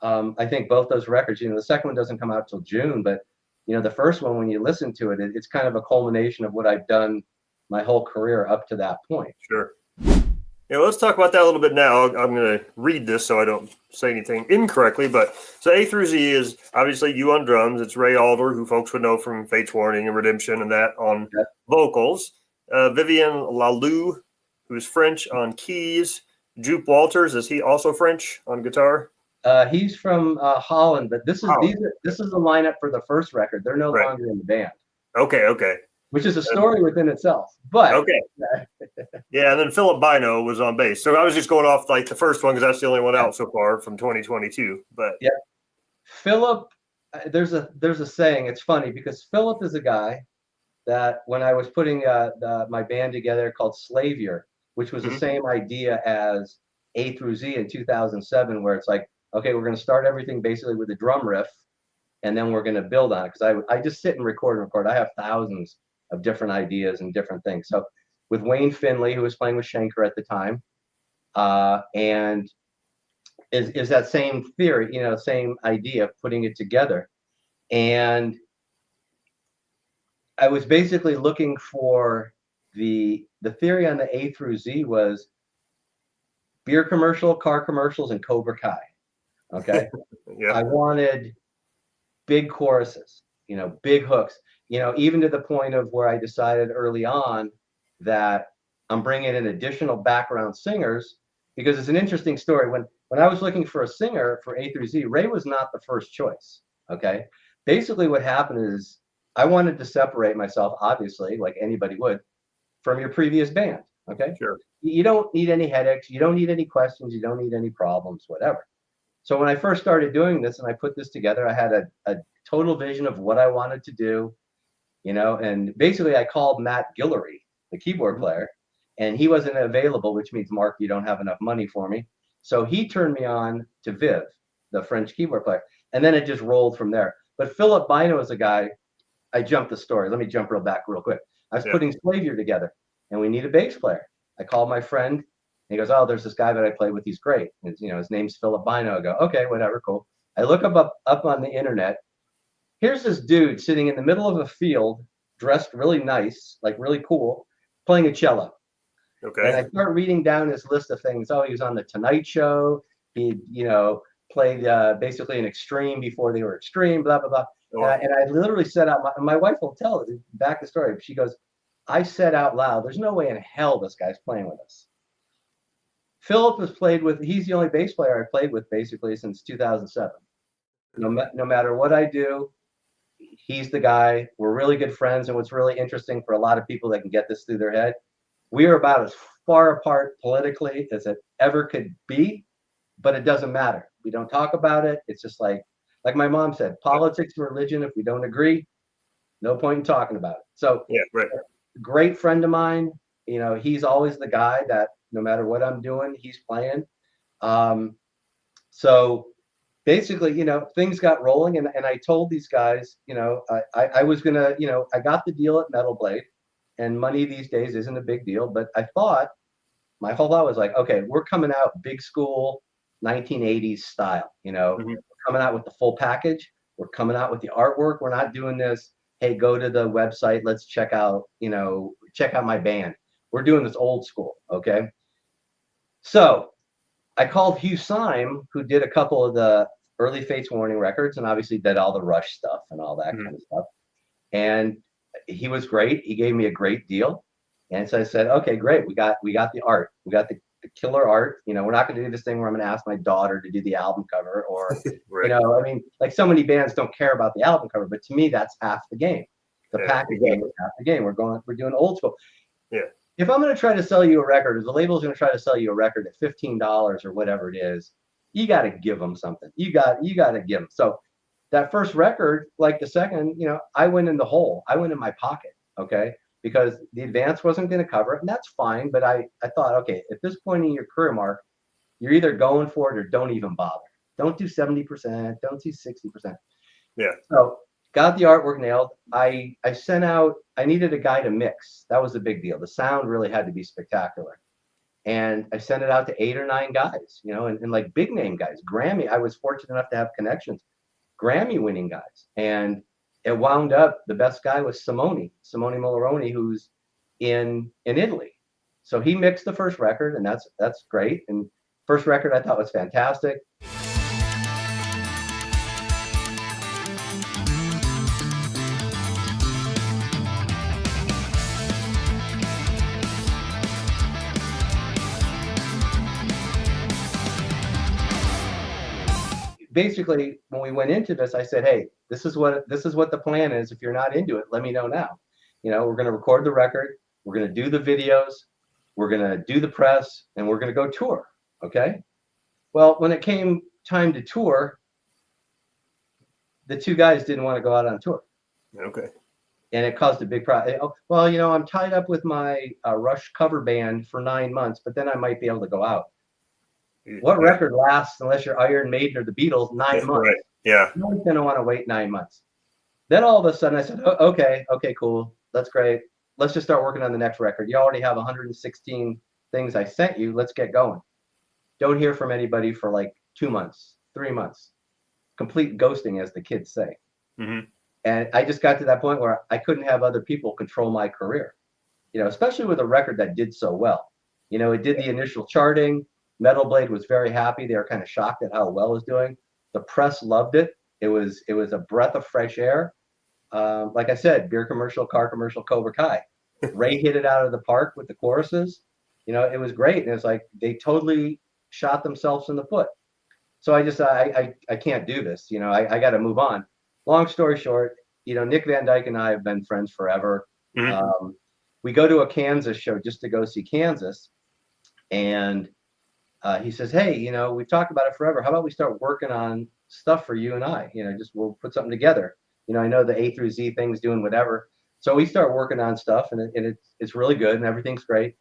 I think both those records, the second one doesn't come out till June, but the first one, when you listen to it, it's kind of a culmination of what I've done my whole career up to that point. Sure. Let's talk about that a little bit now. I'm going to read this so I don't say anything incorrectly. But so A through Z is obviously you on drums. It's Ray Alder, who folks would know from Fates Warning and Redemption and that, on vocals. Vivian Lalou, who's French, on keys. Jupe Walters, is he also French on guitar? He's from Holland, but this is the lineup for the first record. They're no longer in the band. Okay. Which is a story within itself. But and then Philip Bino was on bass. So I was just going off like the first one because that's the only one out so far from 2022. But Philip, there's a saying. It's funny because Philip is a guy that when I was putting my band together called Slavier, which was the same idea as A through Z in 2007, where it's like, okay, we're going to start everything basically with a drum riff, and then we're going to build on it. Because I just sit and record. I have thousands of different ideas and different things. So with Wayne Finley, who was playing with Schenker at the time, and is that same theory, same idea of putting it together. And I was basically looking for the theory on the A through Z was beer commercial, car commercials, and Cobra Kai. Okay. I wanted big choruses, big hooks, even to the point of where I decided early on that I'm bringing in additional background singers, because it's an interesting story. When I was looking for a singer for A through Z, Ray was not the first choice. Okay. Basically what happened is I wanted to separate myself, obviously, like anybody would, from your previous band. Okay. Sure. You don't need any headaches. You don't need any questions. You don't need any problems, whatever. So when I first started doing this and I put this together, I had a total vision of what I wanted to do, and basically I called Matt Guillory, the keyboard player, and he wasn't available, which means, Mark, you don't have enough money for me. So he turned me on to Viv, the French keyboard player. And then it just rolled from there. But Philip Bino is a guy, I jumped the story. Let me jump back real quick. I was putting Slavier together and we need a bass player. I called my friend. He goes, oh, there's this guy that I play with. He's great. And, his name's Philip Bino. I go, okay, whatever, cool. I look up on the internet. Here's this dude sitting in the middle of a field dressed really nice, like really cool, playing a cello. Okay. And I start reading down his list of things. Oh, he was on the Tonight Show. He, played basically an Extreme before they were Extreme, blah, blah, blah. Oh, And I literally said out, my wife will tell it, back the story. She goes, I said out loud, there's no way in hell this guy's playing with us. Philip has played with, he's the only bass player I played with basically since 2007. No matter what I do, he's the guy. We're really good friends. And what's really interesting for a lot of people that can get this through their head, we are about as far apart politically as it ever could be, but it doesn't matter. We don't talk about it. It's just like my mom said, politics and religion, if we don't agree, no point in talking about it. So yeah, right. Great friend of mine, he's always the guy that no matter what I'm doing, he's playing. So basically, things got rolling, and I told these guys, I was gonna, I got the deal at Metal Blade, and money these days isn't a big deal, but I thought my whole thought was like, okay, we're coming out big school 1980s style, Mm-hmm. we're coming out with the full package, we're coming out with the artwork. We're not doing this, hey, go to the website, let's check out my band. We're doing this old school. Okay. So I called Hugh Syme, who did a couple of the early Fates Warning records and obviously did all the Rush stuff and all that kind of stuff. And he was great. He gave me a great deal. And so I said, okay, great. We got the art. We got the killer art. We're not going to do this thing where I'm going to ask my daughter to do the album cover or, Right. like so many bands don't care about the album cover, but to me, that's half the game. The packaging is half the game. We're doing old school. Yeah. If I'm going to try to sell you a record, or the label's going to try to sell you a record at $15 or whatever it is, you got to give them something. You got to give them. So that first record, like the second, I went in the hole. I went in my pocket. Okay. Because the advance wasn't going to cover it, and that's fine. But I thought, okay, at this point in your career, Mark, you're either going for it or don't even bother. Don't do 70%. Don't do 60%. Yeah. So got the artwork nailed. I sent out, I needed a guy to mix. That was the big deal. The sound really had to be spectacular. And I sent it out to 8 or 9 guys, and like big name guys. Grammy, I was fortunate enough to have connections. Grammy winning guys. And it wound up, the best guy was Simone Molaroni, who's in Italy. So he mixed the first record, and that's great. And first record I thought was fantastic. Basically, when we went into this, I said, hey, this is what the plan is. If you're not into it, let me know now. We're going to record the record. We're going to do the videos. We're going to do the press, and we're going to go tour. Okay. Well, when it came time to tour, the 2 guys didn't want to go out on tour. Okay. And it caused a big problem. Oh, well, I'm tied up with my Rush cover band for 9 months, but then I might be able to go out. What record lasts unless you're Iron Maiden or the Beatles 9 months? Right. Yeah. No one's going to want to wait 9 months. Then all of a sudden I said, oh, okay, cool. That's great. Let's just start working on the next record. You already have 116 things I sent you. Let's get going. Don't hear from anybody for like 2 months, 3 months. Complete ghosting, as the kids say. Mm-hmm. And I just got to that point where I couldn't have other people control my career, especially with a record that did so well. It did the initial charting. Metal Blade was very happy. They were kind of shocked at how well it was doing. The press loved it. It was a breath of fresh air. Like I said, beer commercial, car commercial, Cobra Kai. Ray hit it out of the park with the choruses. It was great. And it was like they totally shot themselves in the foot. So I just I can't do this. I got to move on. Long story short, Nick Van Dyke and I have been friends forever. Mm-hmm. We go to a Kansas show just to go see Kansas, and he says, hey, we've talked about it forever. How about we start working on stuff for you and I? We'll put something together. I know the A through Z thing's doing whatever. So we start working on stuff, and it's really good, and everything's great.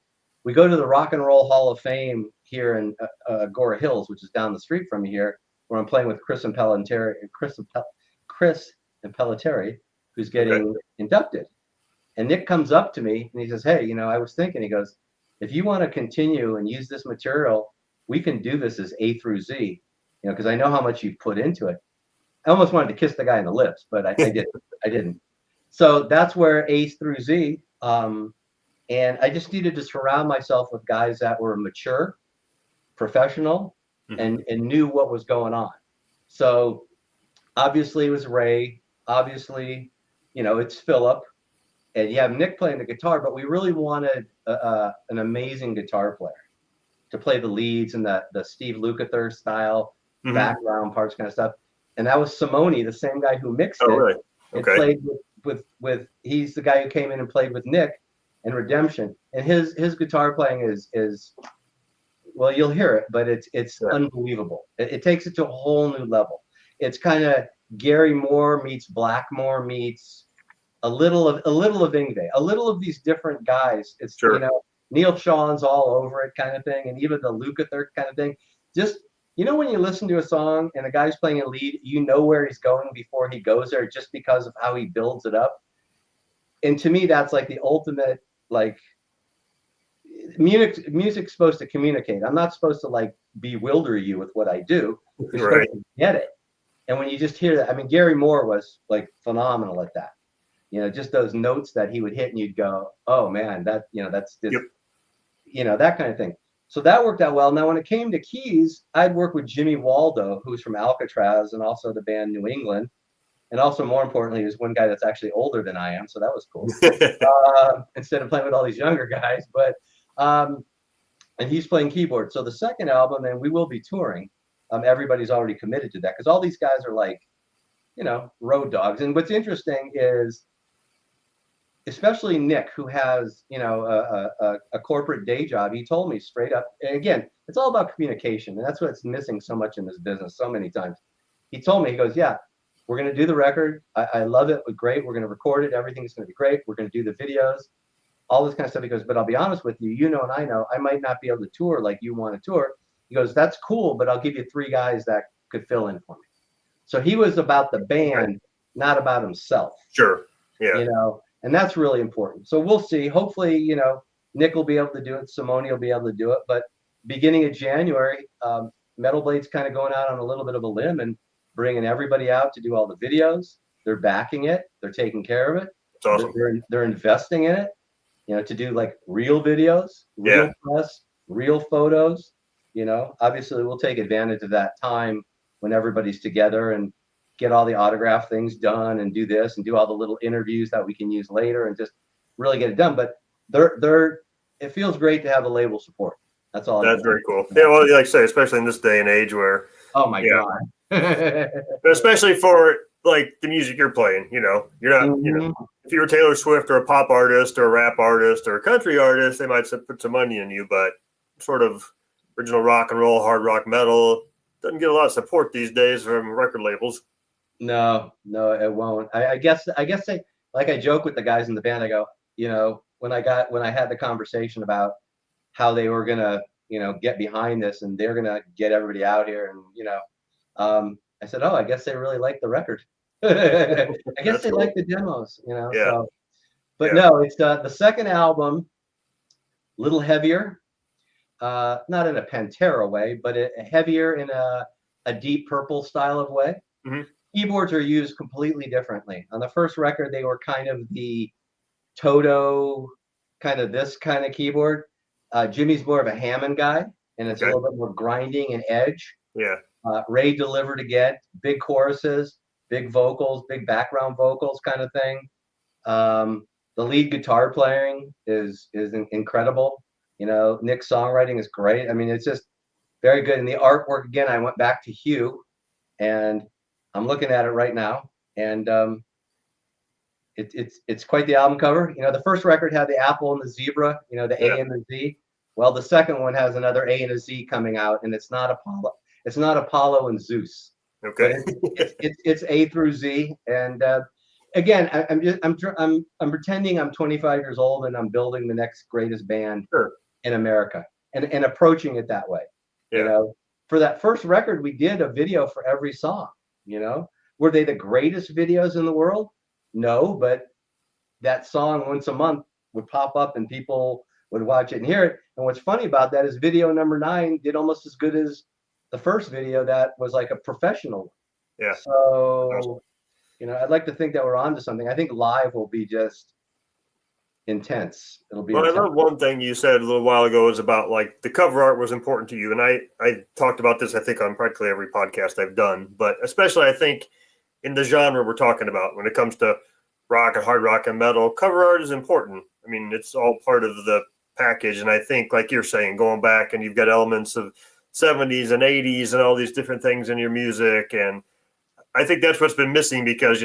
We go to the Rock and Roll Hall of Fame here in Agora Hills, which is down the street from me here, where I'm playing with Chris and Pelletieri, who's getting inducted. And Nick comes up to me and he says, hey, I was thinking, he goes, if you want to continue and use this material, we can do this as A through Z, because I know how much you've put into it. I almost wanted to kiss the guy in the lips, but I didn't. So that's where A through Z. And I just needed to surround myself with guys that were mature, professional, and knew what was going on. So obviously it was Ray. Obviously, it's Philip, and you have Nick playing the guitar. But we really wanted an amazing guitar player to play the leads and the Steve Lukather style background parts, kind of stuff. And that was Simone, the same guy who mixed it. Really? Okay. It played with he's the guy who came in and played with Nick and Redemption. And his guitar playing is well, you'll hear it, but it's unbelievable. It takes it to a whole new level. It's kind of Gary Moore meets Blackmore meets a little of Yngwie, a little of these different guys. It's Neil Sean's all over it kind of thing, and even the Lukather kind of thing. Just when you listen to a song and a guy's playing a lead, where he's going before he goes there, just because of how he builds it up. And to me, that's like the ultimate, like, music's supposed to communicate. I'm not supposed to like bewilder you with what I do. You're supposed to get it. And when you just hear that, I mean, Gary Moore was like phenomenal at that. Just those notes that he would hit, and you'd go, "Oh man, that that's just, that kind of thing." So that worked out well. Now, when it came to keys, I'd work with Jimmy Waldo, who's from Alcatraz, and also the band New England, and also more importantly, is one guy that's actually older than I am, so that was cool. Instead of playing with all these younger guys, but and he's playing keyboard. So the second album, and we will be touring. Everybody's already committed to that because all these guys are like, road dogs. And what's interesting is, especially Nick, who has, a corporate day job, he told me straight up, and again, it's all about communication. And that's what's missing so much in this business so many times. He told me, he goes, "Yeah, we're going to do the record. I love it. Great. We're going to record it. Everything's going to be great. We're going to do the videos, all this kind of stuff." He goes, "But I'll be honest with you, and I know I might not be able to tour like you want to tour." He goes, "That's cool, but I'll give you 3 guys that could fill in for me." So he was about the band, not about himself. Sure. Yeah. And that's really important. So we'll see. Hopefully, Nick will be able to do it. Simone will be able to do it. But beginning of January, Metal Blade's kind of going out on a little bit of a limb and bringing everybody out to do all the videos. They're backing it. They're taking care of it. It's awesome. They're investing in it, to do like real videos, real press, real photos. Obviously we'll take advantage of that time when everybody's together and get all the autograph things done and do this and do all the little interviews that we can use later and just really get it done. But it feels great to have a label support. That's all. That's very cool. Yeah, well, like I say, especially in this day and age where, oh my God. But especially for like the music you're playing, you're not, if you're a Taylor Swift or a pop artist or a rap artist or a country artist, they might put some money in you, but sort of original rock and roll, hard rock, metal doesn't get a lot of support these days from record labels. No, it won't. I guess like I joke with the guys in the band. I go, when I had the conversation about how they were gonna, get behind this and they're gonna get everybody out here, and I said, "Oh, I guess they really like the record." I guess they like the demos, Yeah. So, but no, it's the second album, a little heavier, not in a Pantera way, but heavier in a Deep Purple style of way. Keyboards are used completely differently. On the first record, they were kind of the Toto, kind of this kind of keyboard. Jimmy's more of a Hammond guy, and it's a little bit more grinding and edge. Yeah. Ray delivered again, big choruses, big vocals, big background vocals kind of thing. The lead guitar playing is incredible. Nick's songwriting is great. I mean, it's just very good. And the artwork, again, I went back to Hugh, and I'm looking at it right now, and it's quite the album cover. The first record had the apple and the zebra, the A and the Z. Well, the second one has another A and a Z coming out, and it's not Apollo. It's not Apollo and Zeus. Okay. It's A through Z, and again, I'm pretending I'm 25 years old and I'm building the next greatest band in America, and approaching it that way. For that first record, we did a video for every song. Were they the greatest videos in the world? No, but that song once a month would pop up and people would watch it and hear it. And what's funny about that is video number 9 did almost as good as the first video that was like a professional. Yeah. So I'd like to think that we're onto something. I think live will be just intense. It'll be Well, intense. I love one thing you said a little while ago is about like the cover art was important to you. And I talked about this, I think, on practically every podcast I've done, but especially I think in the genre we're talking about when it comes to rock and hard rock and metal, cover art is important. I mean, it's all part of the package. And I think, like you're saying, going back and you've got elements of 70s and 80s and all these different things in your music. And I think that's what's been missing because,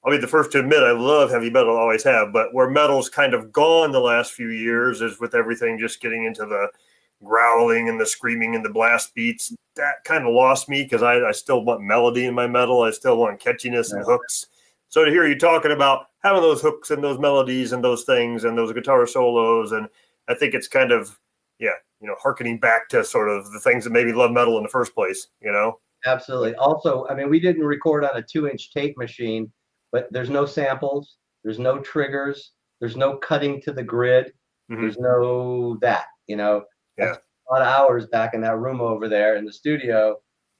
I'll be the first to admit I love heavy metal, always have, but where metal's kind of gone the last few years is with everything just getting into the growling and the screaming and the blast beats. That kind of lost me because I still want melody in my metal. I still want catchiness and hooks. So to hear you talking about having those hooks and those melodies and those things and those guitar solos, and I think it's kind of, hearkening back to sort of the things that maybe love metal in the first place, Absolutely. Also, I mean, we didn't record on a 2-inch tape machine, but there's no samples, there's no triggers, there's no cutting to the grid, there's no that, That's a lot of hours back in that room over there in the studio,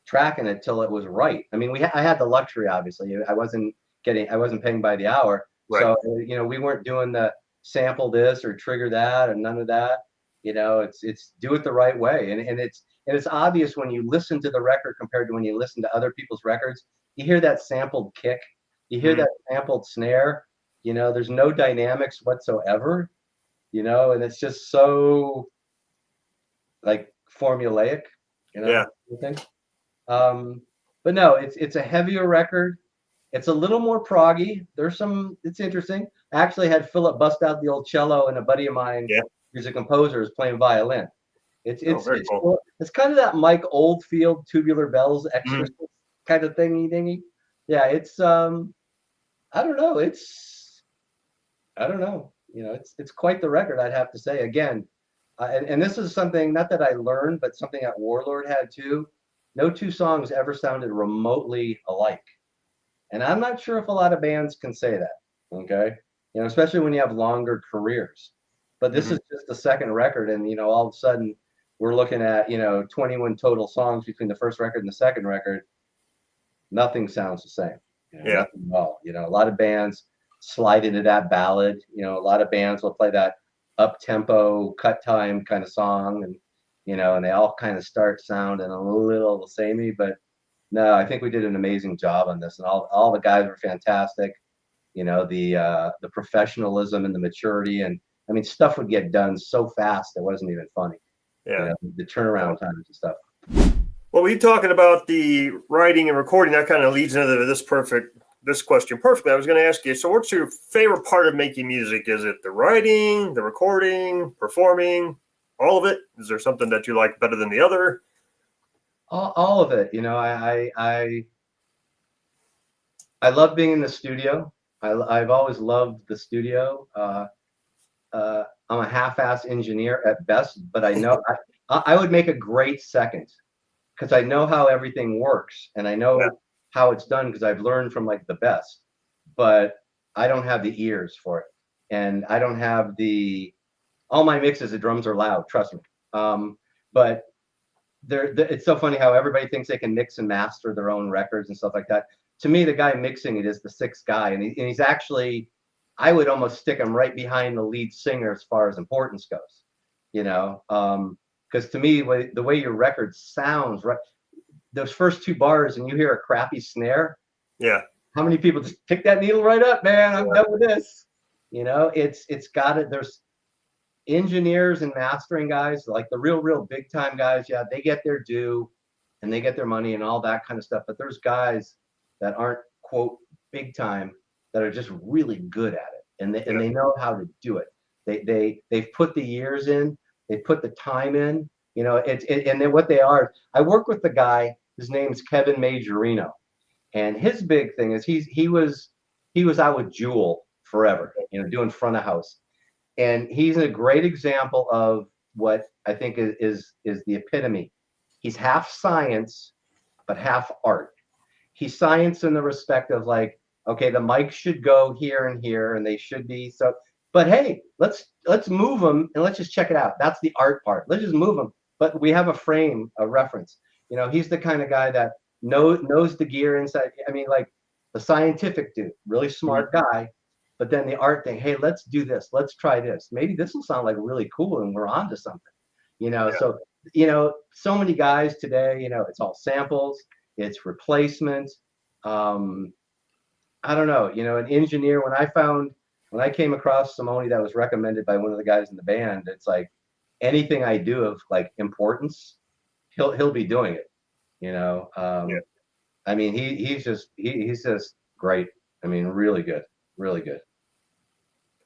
tracking it till it was right. I mean, I had the luxury, obviously. I wasn't paying by the hour, right. So we weren't doing the sample this or trigger that or none of that. It's do it the right way, and it's obvious when you listen to the record compared to when you listen to other people's records. You hear that sampled kick, you hear that sampled snare. There's no dynamics whatsoever. And it's just so like formulaic. Yeah. But no, it's a heavier record. It's a little more proggy. It's interesting. I actually had Philip bust out the old cello, and a buddy of mine, who's a composer, is playing violin. It's cool. It's kind of that Mike Oldfield Tubular Bells Exorcist kind of thingy dingy. Yeah, it's I don't know. It's quite the record, I'd have to say. Again, and this is something not that I learned, but something that Warlord had too. No two songs ever sounded remotely alike. And I'm not sure if a lot of bands can say that, okay? Especially when you have longer careers. But this is just the second record, and all of a sudden we're looking at 21 total songs between the first record and the second record. Nothing sounds the same. Nothing at all. A lot of bands slide into that ballad. A lot of bands will play that up tempo, cut time kind of song, and and they all kind of start sounding a little samey, but. No, I think we did an amazing job on this, and all the guys were fantastic. The professionalism and the maturity, and I mean, stuff would get done so fast it wasn't even funny. Yeah, the turnaround times and stuff. Well, we talking about the writing and recording. That kind of leads into this question perfectly. I was going to ask you. So, what's your favorite part of making music? Is it the writing, the recording, performing, all of it? Is there something that you like better than the other? All of it. I love being in the studio. I've always loved the studio. I'm a half-ass engineer at best, but I know I would make a great second because I know how everything works and I know how it's done because I've learned from like the best. But I don't have the ears for it, and I don't have all my mixes. The drums are loud, trust me. But it's so funny how everybody thinks they can mix and master their own records and stuff like that. To me, the guy mixing it is the sixth guy, and he's actually, I would almost stick him right behind the lead singer as far as importance goes, because to me, the way your record sounds, right, those first two bars, and you hear a crappy snare. Yeah. How many people just pick that needle right up, man? I'm done with this. It's got it. There's engineers and mastering guys, like the real big time guys, they get their due and they get their money and all that kind of stuff. But there's guys that aren't quote big time that are just really good at it, and they know how to do it. They've put the years in, they put the time in. And then what they are. I work with the guy. His name's Kevin Majorino, and his big thing is he was out with Jewel forever, doing front of house. And he's a great example of what I think is the epitome. He's half science, but half art. He's science in the respect of like, okay, the mic should go here and here, and they should be so. But hey, let's move them and let's just check it out. That's the art part. Let's just move them. But we have a frame, a reference. He's the kind of guy that knows the gear inside. I mean, like a scientific dude, really smart guy, but then the art thing, hey, let's do this, let's try this. Maybe this will sound like really cool and we're on to something, So, so many guys today, it's all samples, it's replacements. I don't know, an engineer, when I came across Simone that was recommended by one of the guys in the band, it's like anything I do of like importance, he'll be doing it, I mean, he's just great. I mean, really good, really good.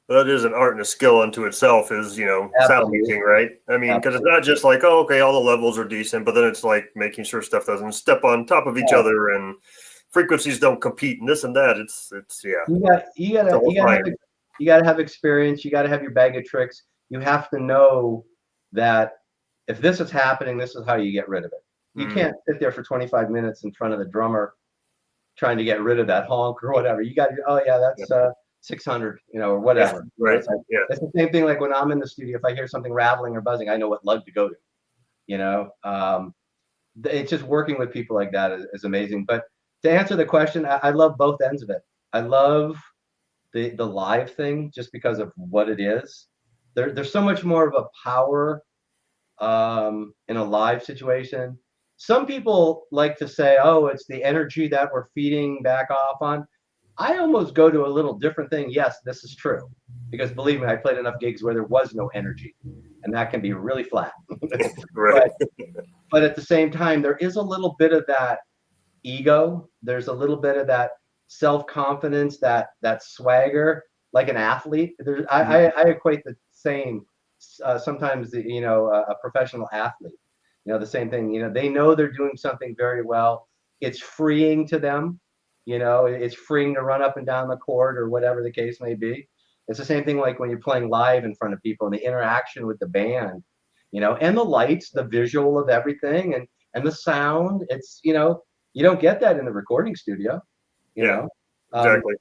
That is an art and a skill unto itself, is sound Absolutely. mixing, right? I mean, because it's not just like, oh, okay, all the levels are decent, but then it's like making sure stuff doesn't step on top of each other and frequencies don't compete and this and that. It's You gotta have experience. You gotta have your bag of tricks. You have to know that if this is happening, this is how you get rid of it. You can't sit there for 25 minutes in front of the drummer trying to get rid of that honk or whatever. You got to, oh yeah, that's 600, or whatever. Right. It's the same thing. Like when I'm in the studio, if I hear something rattling or buzzing, I know what lug to go to. It's just working with people like that is amazing. But to answer the question, I love both ends of it. I love the live thing just because of what it is. There's so much more of a power in a live situation. Some people like to say, oh, it's the energy that we're feeding back off on. I almost go to a little different thing. Yes, this is true. Because believe me, I played enough gigs where there was no energy. And that can be really flat. Right. But at the same time, there is a little bit of that ego. There's a little bit of that self-confidence, that swagger, like an athlete. I equate the same sometimes, a professional athlete. The same thing, they know they're doing something very well. It's freeing to them, it's freeing to run up and down the court or whatever the case may be. It's the same thing like when you're playing live in front of people and the interaction with the band, and the lights, the visual of everything and the sound. It's, you don't get that in the recording studio, Exactly.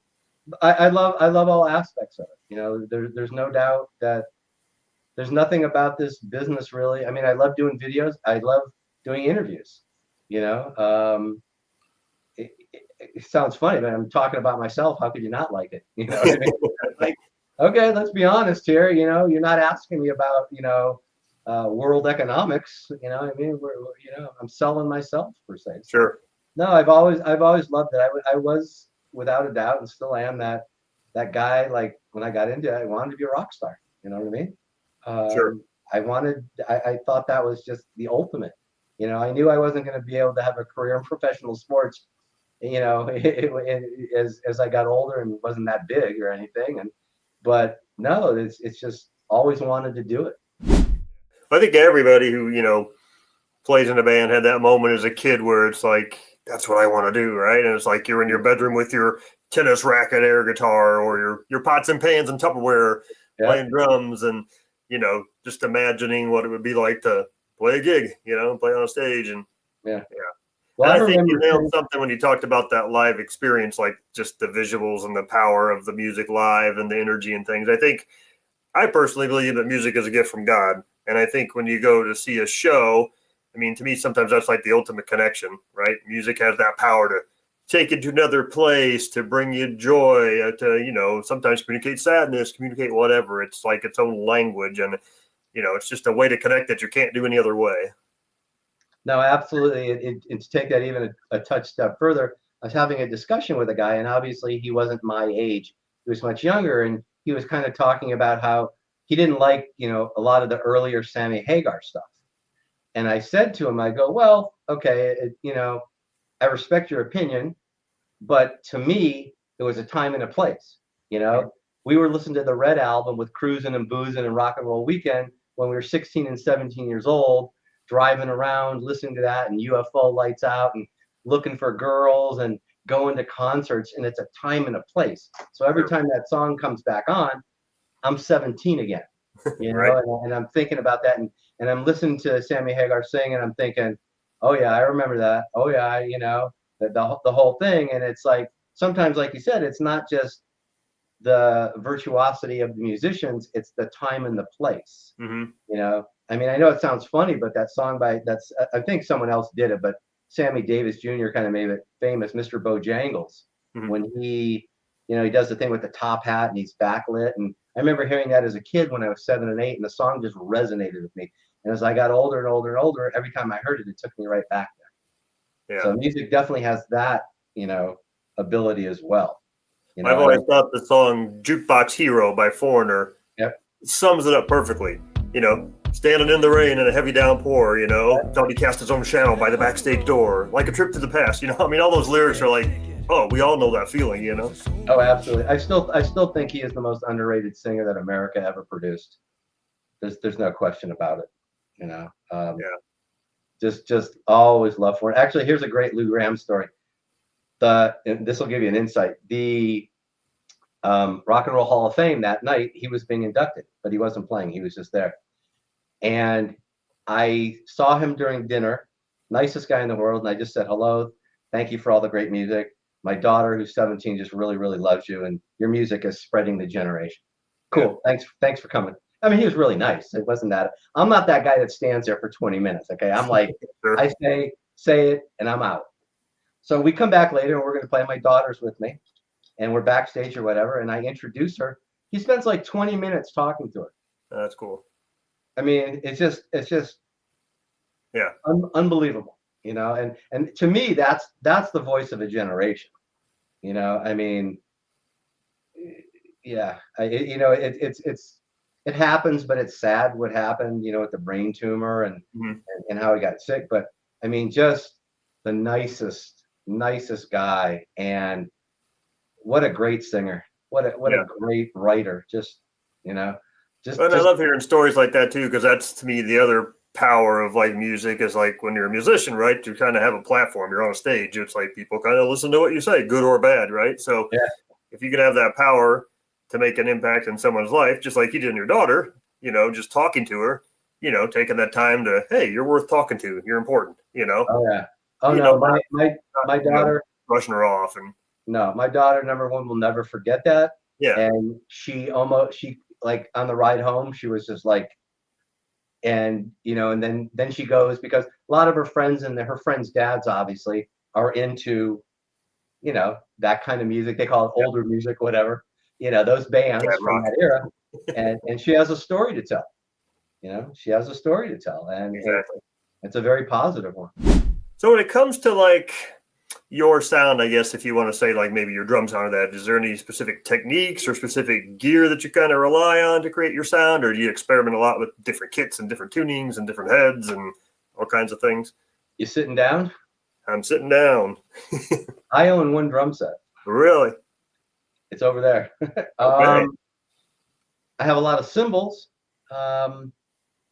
I love all aspects of it. There's no doubt that there's nothing about this business really. I mean, I love doing videos. I love doing interviews. It sounds funny, but I'm talking about myself. How could you not like it? What I mean? Like, okay, let's be honest here. You're not asking me about world economics. I mean, I'm selling myself per se. Sure. No, I've always loved it. I was without a doubt and still am that guy. Like when I got into it, I wanted to be a rock star. You know what I mean? Sure. I thought that was just the ultimate. I knew I wasn't going to be able to have a career in professional sports, as I got older and wasn't that big or anything. But no, it's just always wanted to do it. I think everybody who, plays in a band had that moment as a kid where it's like, that's what I want to do, right? And it's like you're in your bedroom with your tennis racket air guitar or your pots and pans and Tupperware playing drums and, just imagining what it would be like to play a gig, play on a stage. And well, I think you nailed something when you talked about that live experience, like just the visuals and the power of the music live and the energy and things. I personally believe that music is a gift from God. And I think when you go to see a show, I mean, to me, sometimes that's like the ultimate connection, right? Music has that power to take you to another place, to bring you joy, to, sometimes communicate sadness, communicate whatever. It's like its own language. And, it's just a way to connect that you can't do any other way. No, absolutely. And to take that even a touch step further, I was having a discussion with a guy, and obviously he wasn't my age. He was much younger, and he was kind of talking about how he didn't like, a lot of the earlier Sammy Hagar stuff. And I said to him, I go, well, okay, I respect your opinion, but to me, it was a time and a place. We were listening to the Red album with Cruising and Boozing and Rock and Roll Weekend when we were 16 and 17 years old, driving around, listening to that and UFO Lights Out and looking for girls and going to concerts. And it's a time and a place. So every time that song comes back on, I'm 17 again, right. and I'm thinking about that. And I'm listening to Sammy Hagar sing and I'm thinking, oh yeah, I remember that. Oh yeah, the whole thing. And it's like, sometimes, like you said, it's not just the virtuosity of the musicians, it's the time and the place. I mean, I know it sounds funny, but that song I think someone else did it, but Sammy Davis Jr. kind of made it famous, Mr. Bojangles. when he, he does the thing with the top hat and he's backlit. And I remember hearing that as a kid when I was 7 and 8, and the song just resonated with me. And as I got older and older and older, every time I heard it, it took me right back there. Yeah. So music definitely has that, ability as well. I've always thought the song Jukebox Hero by Foreigner sums it up perfectly. Standing in the rain in a heavy downpour, thought he cast his own shadow by the backstage door, like a trip to the past. All those lyrics are like, oh, we all know that feeling, Oh, absolutely. I still think he is the most underrated singer that America ever produced. There's no question about it. Just always love for it. Actually, here's a great Lou Gramm story. This will give you an insight. The Rock and Roll Hall of Fame that night, he was being inducted, but he wasn't playing. He was just there. And I saw him during dinner, nicest guy in the world. And I just said, hello, thank you for all the great music. My daughter, who's 17, just really, really loves you. And your music is spreading the generation. Cool. Thanks for coming. I mean, he was really nice. It wasn't that. I'm not that guy that stands there for 20 minutes. Okay. I'm like, sure. I say it and I'm out. So we come back later and we're going to play. My daughter's with me and we're backstage or whatever. And I introduce her. He spends like 20 minutes talking to her. That's cool. I mean, it's just unbelievable, and to me, that's the voice of a generation, I mean, yeah, it happens, but it's sad what happened, with the brain tumor and how he got sick. But I mean, just the nicest guy, and what a great singer, what a great writer, But I love hearing stories like that too, because that's, to me, the other power of like music is like when you're a musician, right? You kind of have a platform, you're on a stage. It's like people kind of listen to what you say, good or bad, right? So if you can have that power to make an impact in someone's life, just like you did in your daughter, just talking to her, taking that time to, hey, you're worth talking to, you're important, Oh yeah. Oh no, my daughter, brushing her off, and no, my daughter, number one, will never forget that. Yeah. And she like on the ride home, she was just like, and and then she goes, because a lot of her friends and her friends' dads obviously are into, that kind of music. They call it older music, whatever, those bands from that era. And she has a story to tell. She has a story to tell, and it's a very positive one. So when it comes to like your sound, I guess, if you want to say like maybe your drum sound or that, is there any specific techniques or specific gear that you kind of rely on to create your sound, or do you experiment a lot with different kits and different tunings and different heads and all kinds of things? You sitting down? I'm sitting down. I own one drum set. Really? It's over there. Okay. I have a lot of cymbals. I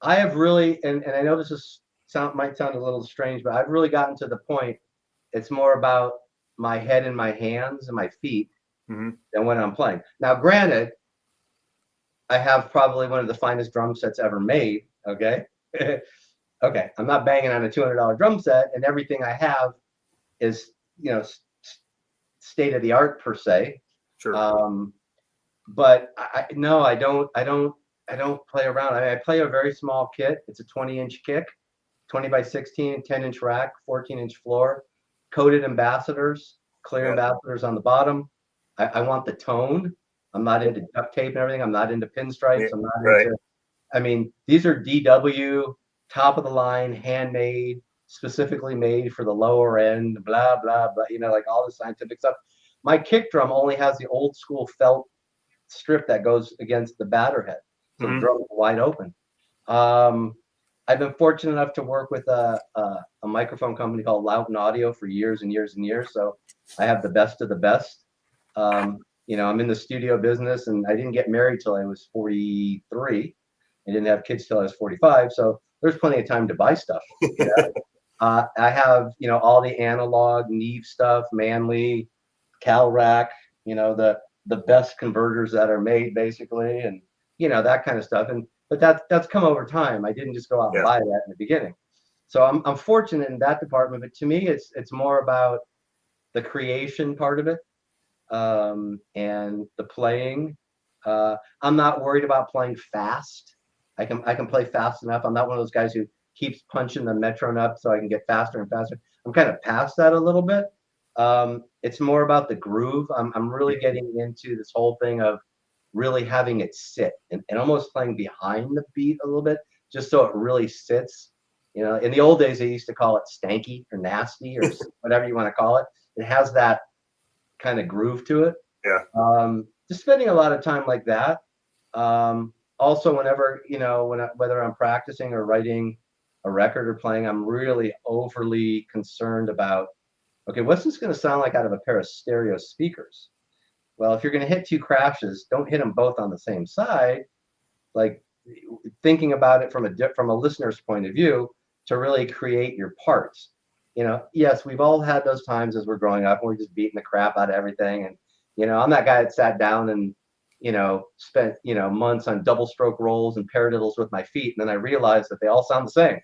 have really, and I know this might sound a little strange, but I've really gotten to the point. It's more about my head and my hands and my feet than when I'm playing. Now, granted, I have probably one of the finest drum sets ever made. Okay. Okay. I'm not banging on a $200 drum set, and everything I have is, state of the art per se. Sure. But I don't play around. I play a very small kit. It's a 20-inch kick, 20 by 16, 10-inch rack, 14-inch floor. Coated ambassadors, clear ambassadors on the bottom. I want the tone. I'm not into duct tape and everything. I'm not into pinstripes. I'm not into, I mean, these are DW, top of the line, handmade, specifically made for the lower end, blah, blah, blah, like all the scientific stuff. My kick drum only has the old school felt strip that goes against the batter head. So the drum is wide open. I've been fortunate enough to work with a microphone company called Loudon Audio for years and years and years. So I have the best of the best. I'm in the studio business, and I didn't get married till I was 43. I didn't have kids till I was 45. So there's plenty of time to buy stuff. I have, all the analog Neve stuff, Manley, Calrac, the best converters that are made basically, and that kind of stuff. But that's come over time. I didn't just go out and buy that in the beginning. So I'm fortunate in that department. But to me, it's more about the creation part of it, and the playing. I'm not worried about playing fast. I can play fast enough. I'm not one of those guys who keeps punching the metronome up so I can get faster and faster. I'm kind of past that a little bit. It's more about the groove. I'm really getting into this whole thing of really having it sit and almost playing behind the beat a little bit, just so it really sits. You know, in the old days, they used to call it stanky or nasty or whatever you want to call it. It has that kind of groove to it. Yeah. Just spending a lot of time like that. Also, whenever, you know, whether I'm practicing or writing a record or playing, I'm really overly concerned about, okay, what's this going to sound like out of a pair of stereo speakers? Well, if you're going to hit two crashes, don't hit them both on the same side. Like, thinking about it from a listener's point of view to really create your parts. You know, yes, we've all had those times as we're growing up and we're just beating the crap out of everything. And, you know, I'm that guy that sat down and, you know, spent, you know, months on double stroke rolls and paradiddles with my feet. And then I realized that they all sound the same.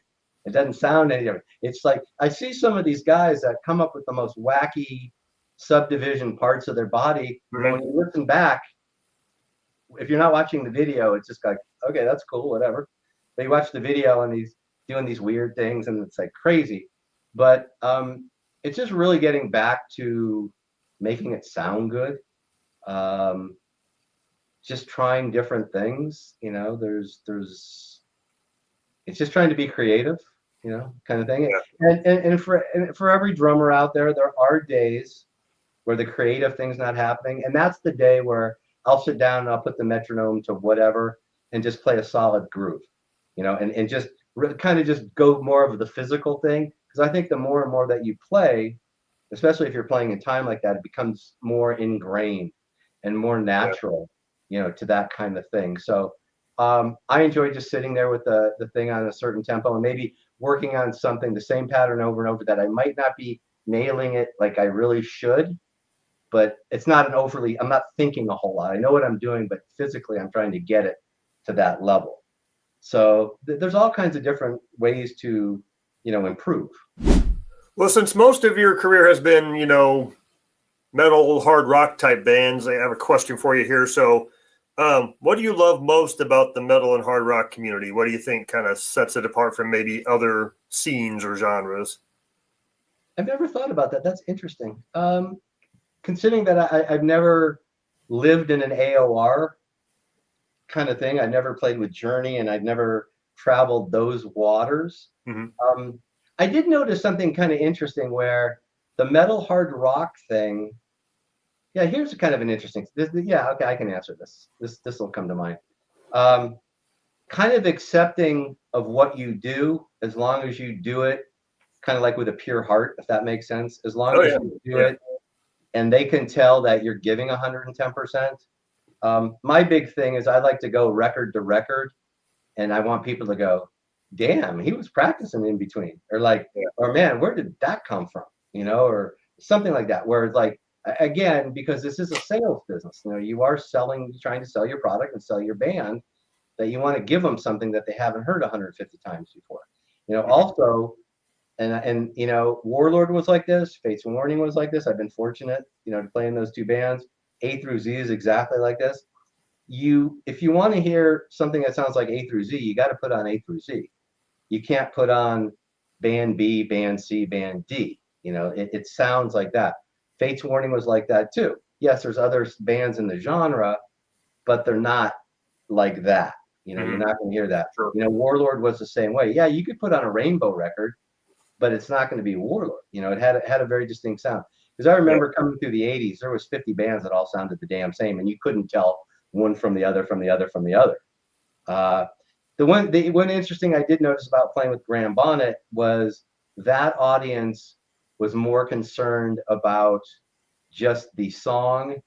It doesn't sound any different. It's like, I see some of these guys that come up with the most wacky subdivision parts of their body. Mm-hmm. When you listen back, if you're not watching the video, it's just like, okay, that's cool, whatever. But you watch the video and he's doing these weird things and it's like crazy. But it's just really getting back to making it sound good. Just trying different things, you know, it's just trying to be creative, you know, kind of thing. Yeah. And for every drummer out there, there are days where the creative thing's not happening. And that's the day where I'll sit down and I'll put the metronome to whatever and just play a solid groove, you know, and just kind of just go more of the physical thing. Because I think the more and more that you play, especially if you're playing in time like that, it becomes more ingrained and more natural, you know, to that kind of thing. So I enjoy just sitting there with the thing on a certain tempo and maybe working on something, the same pattern over and over that I might not be nailing it like I really should. But it's not I'm not thinking a whole lot. I know what I'm doing, but physically I'm trying to get it to that level. So there's all kinds of different ways to, you know, improve. Well, since most of your career has been, you know, metal, hard rock type bands, I have a question for you here. So what do you love most about the metal and hard rock community? What do you think kind of sets it apart from maybe other scenes or genres? I've never thought about that. That's interesting. Considering that I've never lived in an AOR kind of thing, I never played with Journey and I've never traveled those waters. Mm-hmm. I did notice something kind of interesting where the metal hard rock thing. Yeah, here's kind of an interesting. Yeah, okay, I can answer this. This will come to mind. Kind of accepting of what you do as long as you do it, kind of like with a pure heart, if that makes sense. As long as you do it. And they can tell that you're giving 110%. My big thing is I like to go record to record, and I want people to go, damn, he was practicing in between, or like, or man, where did that come from? You know, or something like that, where it's like, again, because this is a sales business, you know, you are trying to sell your product and sell your band, that you want to give them something that they haven't heard 150 times before. You know, also, and you know, Warlord was like this, Fates Warning was like this. I've been fortunate, you know, to play in those two bands. A2Z is exactly like this. If you want to hear something that sounds like A2Z, you got to put on A2Z. You can't put on band B, band C, band D. You know, it sounds like that. Fates Warning was like that too. Yes, there's other bands in the genre, but they're not like that. You know, you're not going to hear that. Sure. You know, Warlord was the same way. Yeah, you could put on a Rainbow record, but it's not going to be Warlord. You know, it had a very distinct sound. Because I remember coming through the 80s, there was 50 bands that all sounded the damn same, and you couldn't tell one from the other, from the other, from the other. The one interesting I did notice about playing with Graham Bonnet was that audience was more concerned about just the song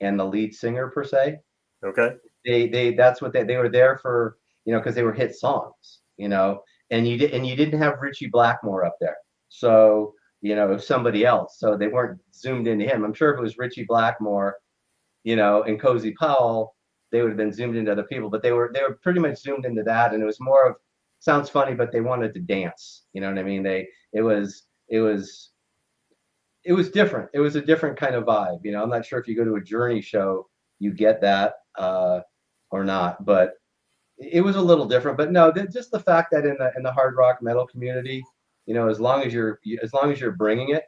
and the lead singer per se. Okay. That's what they were there for, you know, because they were hit songs, you know. And you didn't have Richie Blackmore up there, so you know, it was somebody else. So they weren't zoomed into him. I'm sure if it was Richie Blackmore, you know, and Cozy Powell, they would have been zoomed into other people. But they were pretty much zoomed into that, and it was more of, sounds funny, but they wanted to dance. You know what I mean? It was different. It was a different kind of vibe. You know, I'm not sure if you go to a Journey show, you get that or not, but it was a little different. But no, just the fact that in the hard rock metal community, you know, as long as you're bringing it,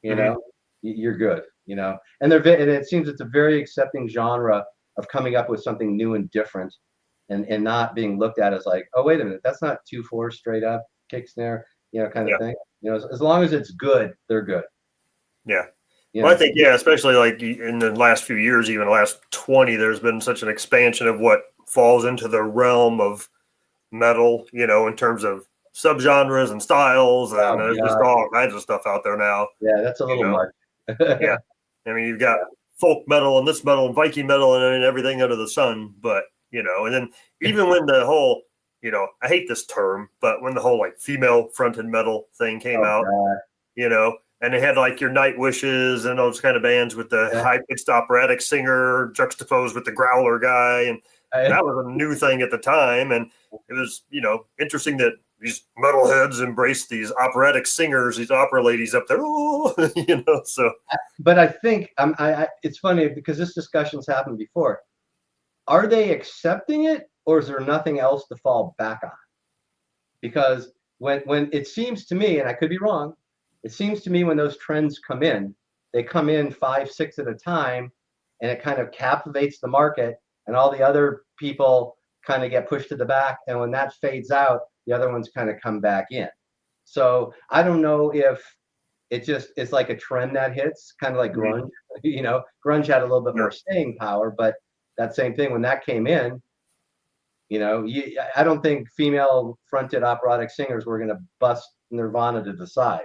you know, you're good, and and it seems it's a very accepting genre of coming up with something new and different, and not being looked at as like, oh, wait a minute, that's not 2/4 straight up kick snare, kind of thing. As long as it's good, they're good. Yeah. Well, I think, especially like in the last few years, even the last 20, there's been such an expansion of what falls into the realm of metal, in terms of subgenres and styles, and there's just all kinds of stuff out there now. Yeah, that's a little much. Yeah. I mean, you've got folk metal and this metal and Viking metal and everything under the sun, but, and then even when the whole, I hate this term, but when the whole like female fronted metal thing came out, and they had like your Night Wishes and those kind of bands with the high pitched operatic singer juxtaposed with the growler guy. And that was a new thing at the time. And it was, interesting that these metalheads embrace these operatic singers, these opera ladies up there, so. But I think it's funny because this discussion's happened before. Are they accepting it, or is there nothing else to fall back on? Because when it seems to me, and I could be wrong, it seems to me when those trends come in, they come in 5, 6 at a time, and it kind of captivates the market, and all the other people kind of get pushed to the back. And when that fades out, the other ones kind of come back in. So I don't know if it's like a trend that hits, kind of like grunge. Grunge had a little bit more staying power, but that same thing when that came in, I don't think female fronted operatic singers were going to bust Nirvana to the side.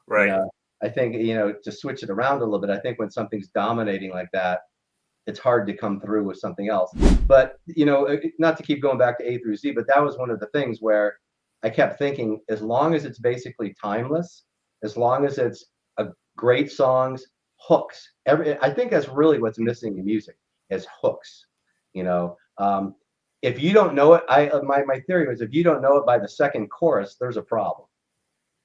Right. I think, to switch it around a little bit, I think when something's dominating like that, it's hard to come through with something else. But, not to keep going back to A through Z, but that was one of the things where I kept thinking, as long as it's basically timeless, as long as it's great songs, hooks, I think that's really what's missing in music is hooks. If you don't know it, my theory was if you don't know it by the second chorus, there's a problem.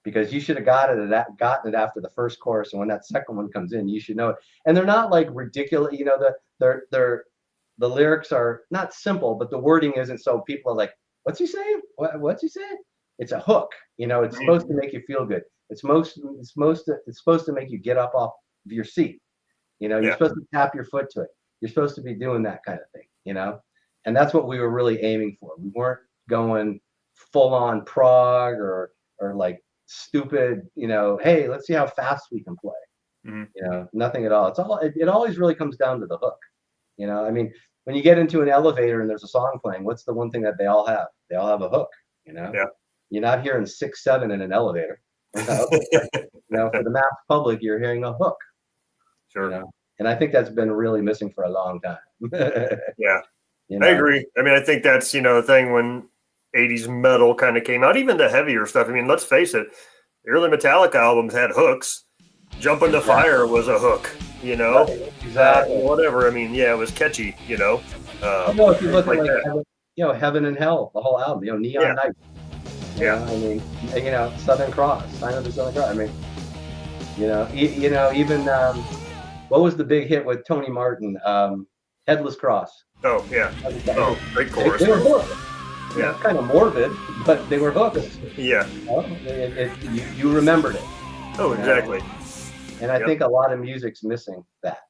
Because you should have gotten it after the first chorus, and when that second one comes in, you should know it. And they're not like ridiculous, the lyrics are not simple, but the wording isn't so people are like, what's he saying? What's he saying? It's a hook, it's supposed to make you feel good. It's supposed to make you get up off of your seat. You're supposed to tap your foot to it. You're supposed to be doing that kind of thing, and that's what we were really aiming for. We weren't going full on prog or like stupid, hey, let's see how fast we can play. Nothing at all. It always really comes down to the hook. I mean, when you get into an elevator and there's a song playing, what's the one thing that they all have? They all have a hook. You're not hearing 6/7 in an elevator. For the mass public, you're hearing a hook. Sure. And I think that's been really missing for a long time. Yeah. I agree. I mean, I think that's, the thing when 80s metal kind of came out, even the heavier stuff. I mean, let's face it, the early Metallica albums had hooks. Jump into Fire was a hook, Exactly. Whatever. I mean, it was catchy, I know if you look at like Heaven and Hell, the whole album, Neon Night. I mean, Southern Cross, Sign of the Southern Cross. I mean, even what was the big hit with Tony Martin? Headless Cross. Oh yeah. Oh, great chorus. They were hooked. Yeah, kind of morbid, but they were hooked. Yeah. You remembered it. Oh, exactly. And I think a lot of music's missing that.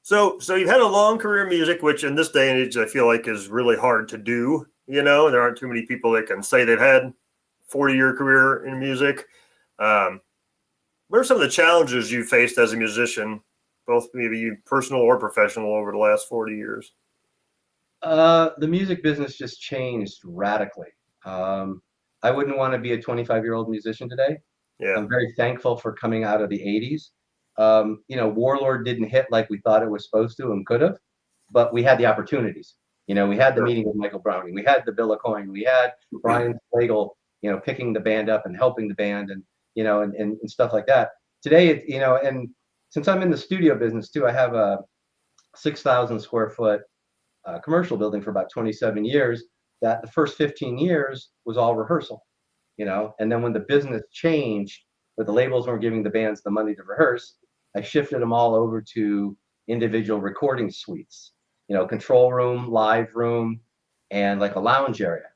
So you've had a long career in music, which in this day and age I feel like is really hard to do. There aren't too many people that can say they've had 40-year career in music. What are some of the challenges you faced as a musician, both maybe personal or professional, over the last 40 years? The music business just changed radically. I wouldn't want to be a 25-year-old musician today. Yeah. I'm very thankful for coming out of the 80s. Warlord didn't hit like we thought it was supposed to and could have, but we had the opportunities. We had the meeting with Michael Browning. We had the Bill Aucoin. We had Brian Slagle, picking the band up and helping the band and stuff like that. Today, and since I'm in the studio business too, I have a 6,000 square foot commercial building for about 27 years. That the first 15 years was all rehearsal, and then when the business changed, where the labels weren't giving the bands the money to rehearse, I shifted them all over to individual recording suites, control room, live room, and like a lounge area.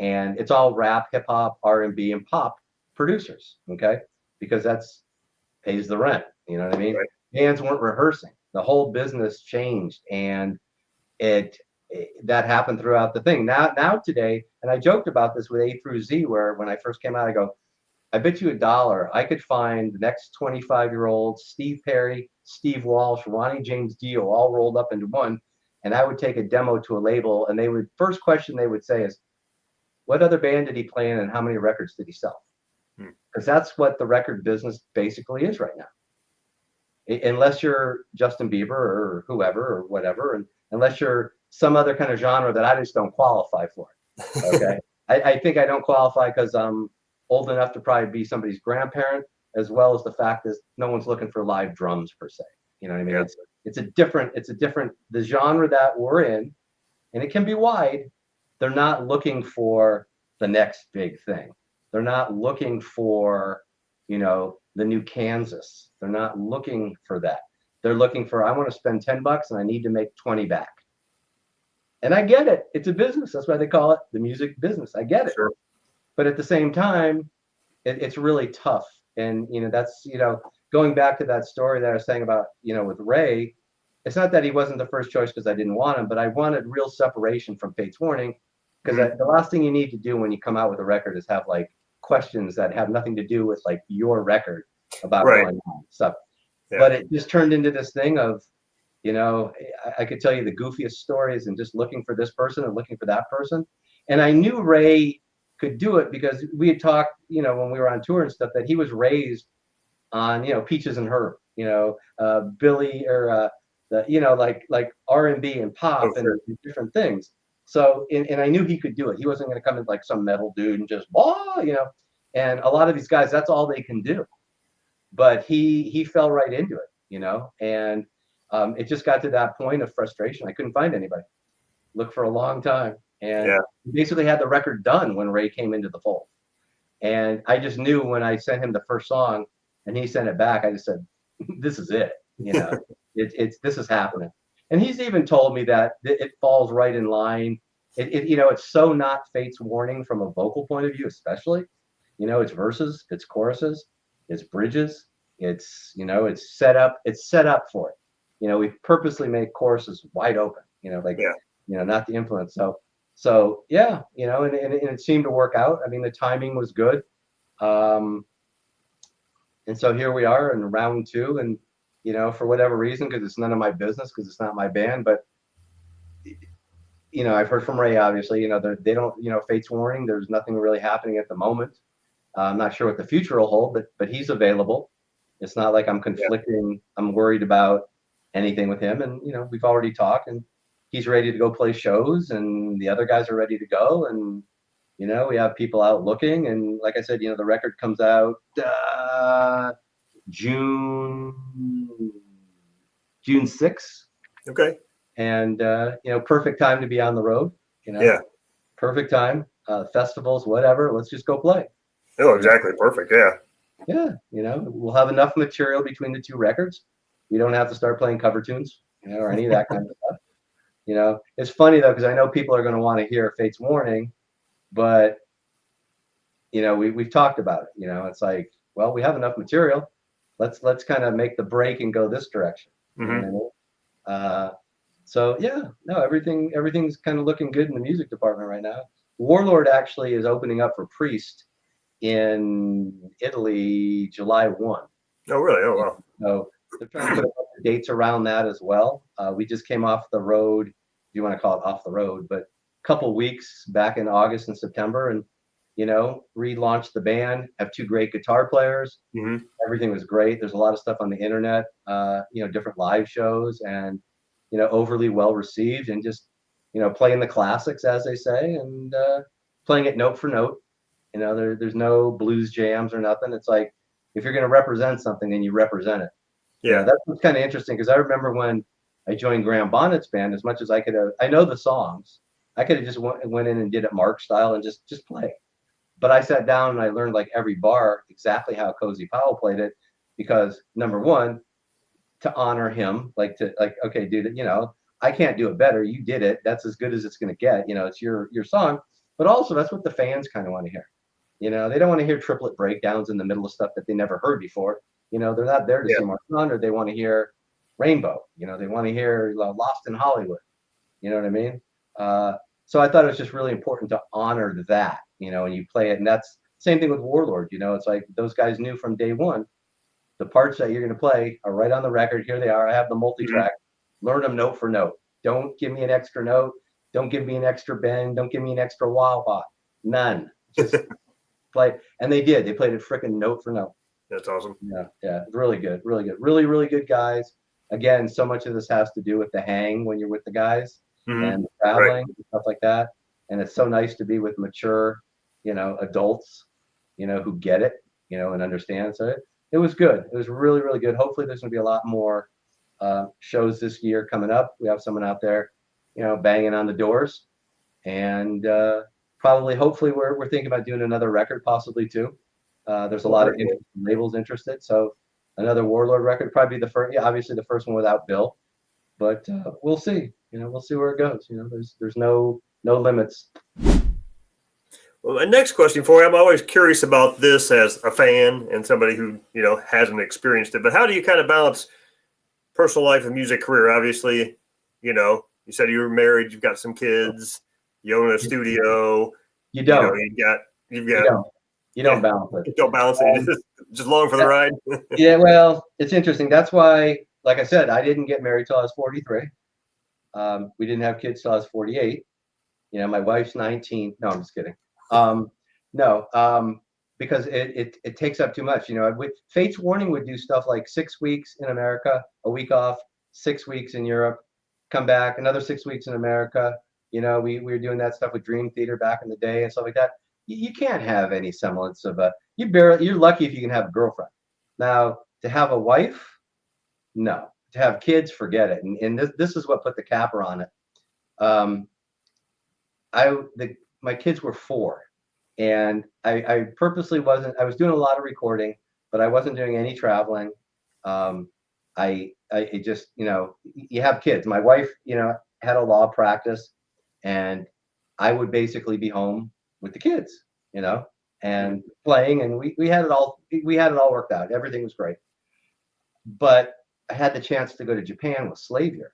And it's all rap, hip hop, R&B, and pop producers. Okay. Because pays the rent. You know what I mean? Right. Bands weren't rehearsing. The whole business changed, and that happened throughout the thing. Now today, and I joked about this with A2Z, where when I first came out, I go, I bet you $1 I could find the next 25-year-old Steve Perry, Steve Walsh, Ronnie James Dio all rolled up into one, and I would take a demo to a label, and first question they would say is, what other band did he play in and how many records did he sell? Because that's what the record business basically is right now. Unless you're Justin Bieber or whoever or whatever, and unless you're some other kind of genre that I just don't qualify for. Okay. I think I don't qualify because I'm old enough to probably be somebody's grandparent, as well as the fact is no one's looking for live drums per se. You know what I mean? Yeah. It's a different, the genre that we're in, and it can be wide. They're not looking for the next big thing. They're not looking for, the new Kansas. They're not looking for that. They're looking for, I want to spend $10 and I need to make 20 back. And I get it. It's a business. That's why they call it the music business. I get it. Sure. But at the same time, it's really tough. And, that's, going back to that story that I was saying about, with Ray, it's not that he wasn't the first choice because I didn't want him, but I wanted real separation from Fates Warning, because the last thing you need to do when you come out with a record is have like questions that have nothing to do with like your record about going on stuff. Yeah. But it just turned into this thing of, I could tell you the goofiest stories and just looking for this person and looking for that person. And I knew Ray could do it because we had talked, when we were on tour and stuff, that he was raised on, Peaches and Herb, Billy or like R&B and pop and different things. So, and I knew he could do it. He wasn't going to come in like some metal dude and just, and a lot of these guys, that's all they can do. But he fell right into it, and it just got to that point of frustration. I couldn't find anybody. Looked for a long time. And basically had the record done when Ray came into the fold. And I just knew when I sent him the first song and he sent it back, I just said, this is it. This is happening. And he's even told me that it falls right in line. It's so not Fates Warning from a vocal point of view, especially. It's verses, it's choruses, it's bridges, it's set up for it. We purposely make choruses wide open, not the influence. So yeah, and it seemed to work out. I mean, the timing was good. And so here we are in round 2, and for whatever reason, because it's none of my business, because it's not my band, but I've heard from Ray, obviously, they don't, Fates Warning, there's nothing really happening at the moment. I'm not sure what the future will hold, but he's available. It's not like I'm conflicting. I'm worried about anything with him. And, we've already talked, and he's ready to go play shows, and the other guys are ready to go. And, we have people out looking. And like I said, the record comes out June 6th. Okay. And, perfect time to be on the road, perfect time, festivals, whatever. Let's just go play. Oh, exactly. Perfect. Yeah. Yeah. We'll have enough material between the 2 records. We don't have to start playing cover tunes, or any of that kind of stuff. It's funny though, because I know people are going to want to hear Fates Warning, but, we've talked about it. It's like, well, we have enough material. Let's kind of make the break and go this direction. So yeah, no, everything's kind of looking good in the music department right now. Warlord actually is opening up for Priest in Italy, July 1. Oh, really? Oh, wow. So they're trying to put up the dates around that as well. We just came off the road, if you want to call it off the road, but a couple weeks back in August and September, and relaunched the band, have 2 great guitar players. Everything was great. There's a lot of stuff on the internet, different live shows, and overly well received, and just playing the classics, as they say, and playing it note for note. There's no blues jams or nothing. It's like, if you're going to represent something, then you represent it. Yeah, that's what's kind of interesting, because I remember when I joined Graham Bonnet's band, as much as I could have, I know the songs, I could have just went in and did it Mark style and just play. But I sat down and I learned like every bar exactly how Cozy Powell played it, because number one, to honor him, okay, dude, I can't do it better. You did it. That's as good as it's going to get. It's your song. But also, that's what the fans kind of want to hear. They don't want to hear triplet breakdowns in the middle of stuff that they never heard before. They're not there to Yeah. see Mark Zonder. They want to hear Rainbow. They want to hear Lost in Hollywood. You know what I mean? So I thought it was just really important to honor that, and you play it. And that's same thing with Warlord. It's like those guys knew from day one, the parts that you're going to play are right on the record. Here they are. I have the multi-track. Learn them note for note. Don't give me an extra note. Don't give me an extra bend. Don't give me an extra wah-wah. None. Just play. And they did. They played it freaking note for note. That's awesome. Yeah. Really good. Really good. Really, really good guys. Again, so much of this has to do with the hang when you're with the guys and traveling and stuff like that. And it's so nice to be with mature, adults, who get it, and understand. So it was good. It was really, really good. Hopefully there's going to be a lot more shows this year coming up. We have someone out there, banging on the doors, and hopefully we're thinking about doing another record possibly too. There's a lot of labels interested. So another Warlord record, probably the first, obviously the first one without Bill, but we'll see, we'll see where it goes. There's no limits. Well, my next question for you, I'm always curious about this as a fan and somebody who, hasn't experienced it, but how do you kind of balance personal life and music career? Obviously, you said you were married, you've got some kids, you own a studio. You don't. You don't balance it. You don't balance it. Just along for the ride. Yeah, well, it's interesting. That's why, like I said, I didn't get married till I was 43. We didn't have kids till I was 48. My wife's 19. No, I'm just kidding. Because it takes up too much. Fates Warning would do stuff like 6 weeks in America, a week off, 6 weeks in Europe, come back, another 6 weeks in America. We were doing that stuff with Dream Theater back in the day and stuff like that. You can't have any semblance of you're lucky if you can have a girlfriend. Now, to have a wife, no. To have kids, forget it. And this is what put the capper on it. My kids were 4, and I purposely wasn't. I was doing a lot of recording, but I wasn't doing any traveling. I just, you have kids. My wife, had a law practice, and I would basically be home with the kids, and playing, and we had it all worked out. Everything was great. But I had the chance to go to Japan with Slave Year,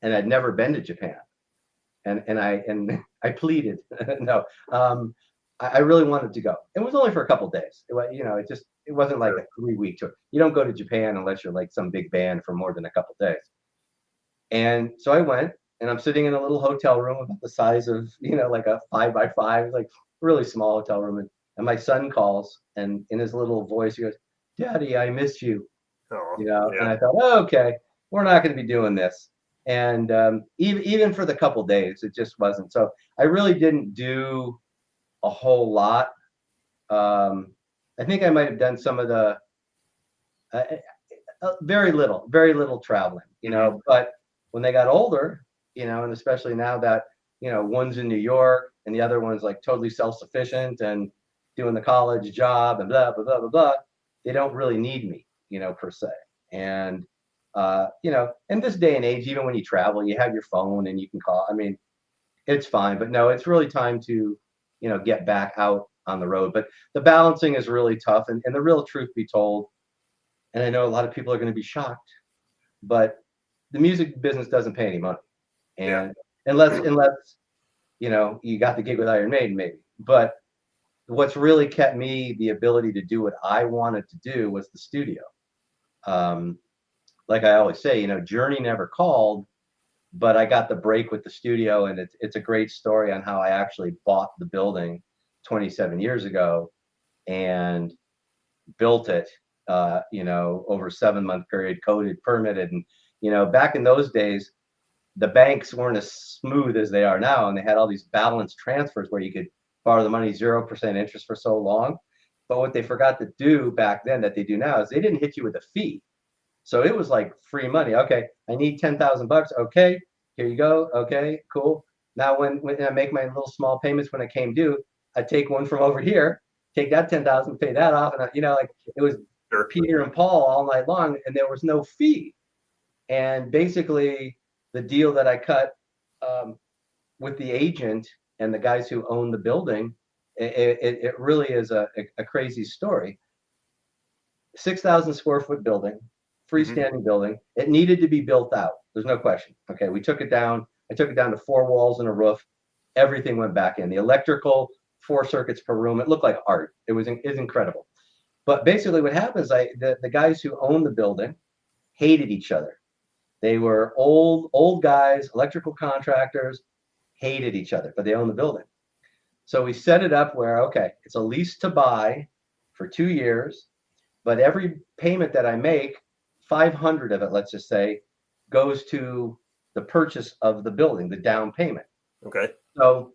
and I'd never been to Japan. And I pleaded. No, I really wanted to go. It was only for a couple of days. It wasn't like a 3-week tour. You don't go to Japan unless you're like some big band for more than a couple of days. And so I went, and I'm sitting in a little hotel room about the size of, like a 5x5, like really small hotel room. And my son calls, and in his little voice, he goes, "Daddy, I miss you." And I thought, oh, okay, we're not going to be doing this. And even for the couple days, it just wasn't. So I really didn't do a whole lot. I think I might have done some of the very little traveling, but when they got older, and especially now that, one's in New York and the other one's like totally self-sufficient and doing the college job and blah, blah, blah, blah, blah, they don't really need me, per se. And, in this day and age, even when you travel, you have your phone and you can call. I mean, it's fine, but no, it's really time to, get back out on the road. But the balancing is really tough. And the real truth be told, and I know a lot of people are going to be shocked, but the music business doesn't pay any money. And unless, you got the gig with Iron Maiden, maybe. But what's really kept me the ability to do what I wanted to do was the studio. Like I always say, Journey never called, but I got the break with the studio, and it's a great story on how I actually bought the building 27 years ago and built it, over a 7-month period, coded, permitted. And, back in those days, the banks weren't as smooth as they are now. And they had all these balance transfers where you could borrow the money 0% interest for so long. But what they forgot to do back then that they do now is they didn't hit you with a fee. So it was like free money. Okay, I need $10,000. Okay, here you go. Okay, cool. Now when I make my little small payments when it came due, I take one from over here, take that 10,000, pay that off, and it was Peter and Paul all night long, and there was no fee. And basically, the deal that I cut with the agent and the guys who own the building, it really is a crazy story. 6,000 square foot building, freestanding building. It needed to be built out. There's no question. Okay, we took it down. I took it down to 4 walls and a roof. Everything went back in. The electrical, 4 circuits per room. It looked like art. It was incredible. But basically, what happens? The guys who owned the building hated each other. They were old guys, electrical contractors, hated each other, but they owned the building. So we set it up where, okay, it's a lease to buy for 2 years, but every payment that I make, 500 of it, let's just say, goes to the purchase of the building, the down payment. Okay. So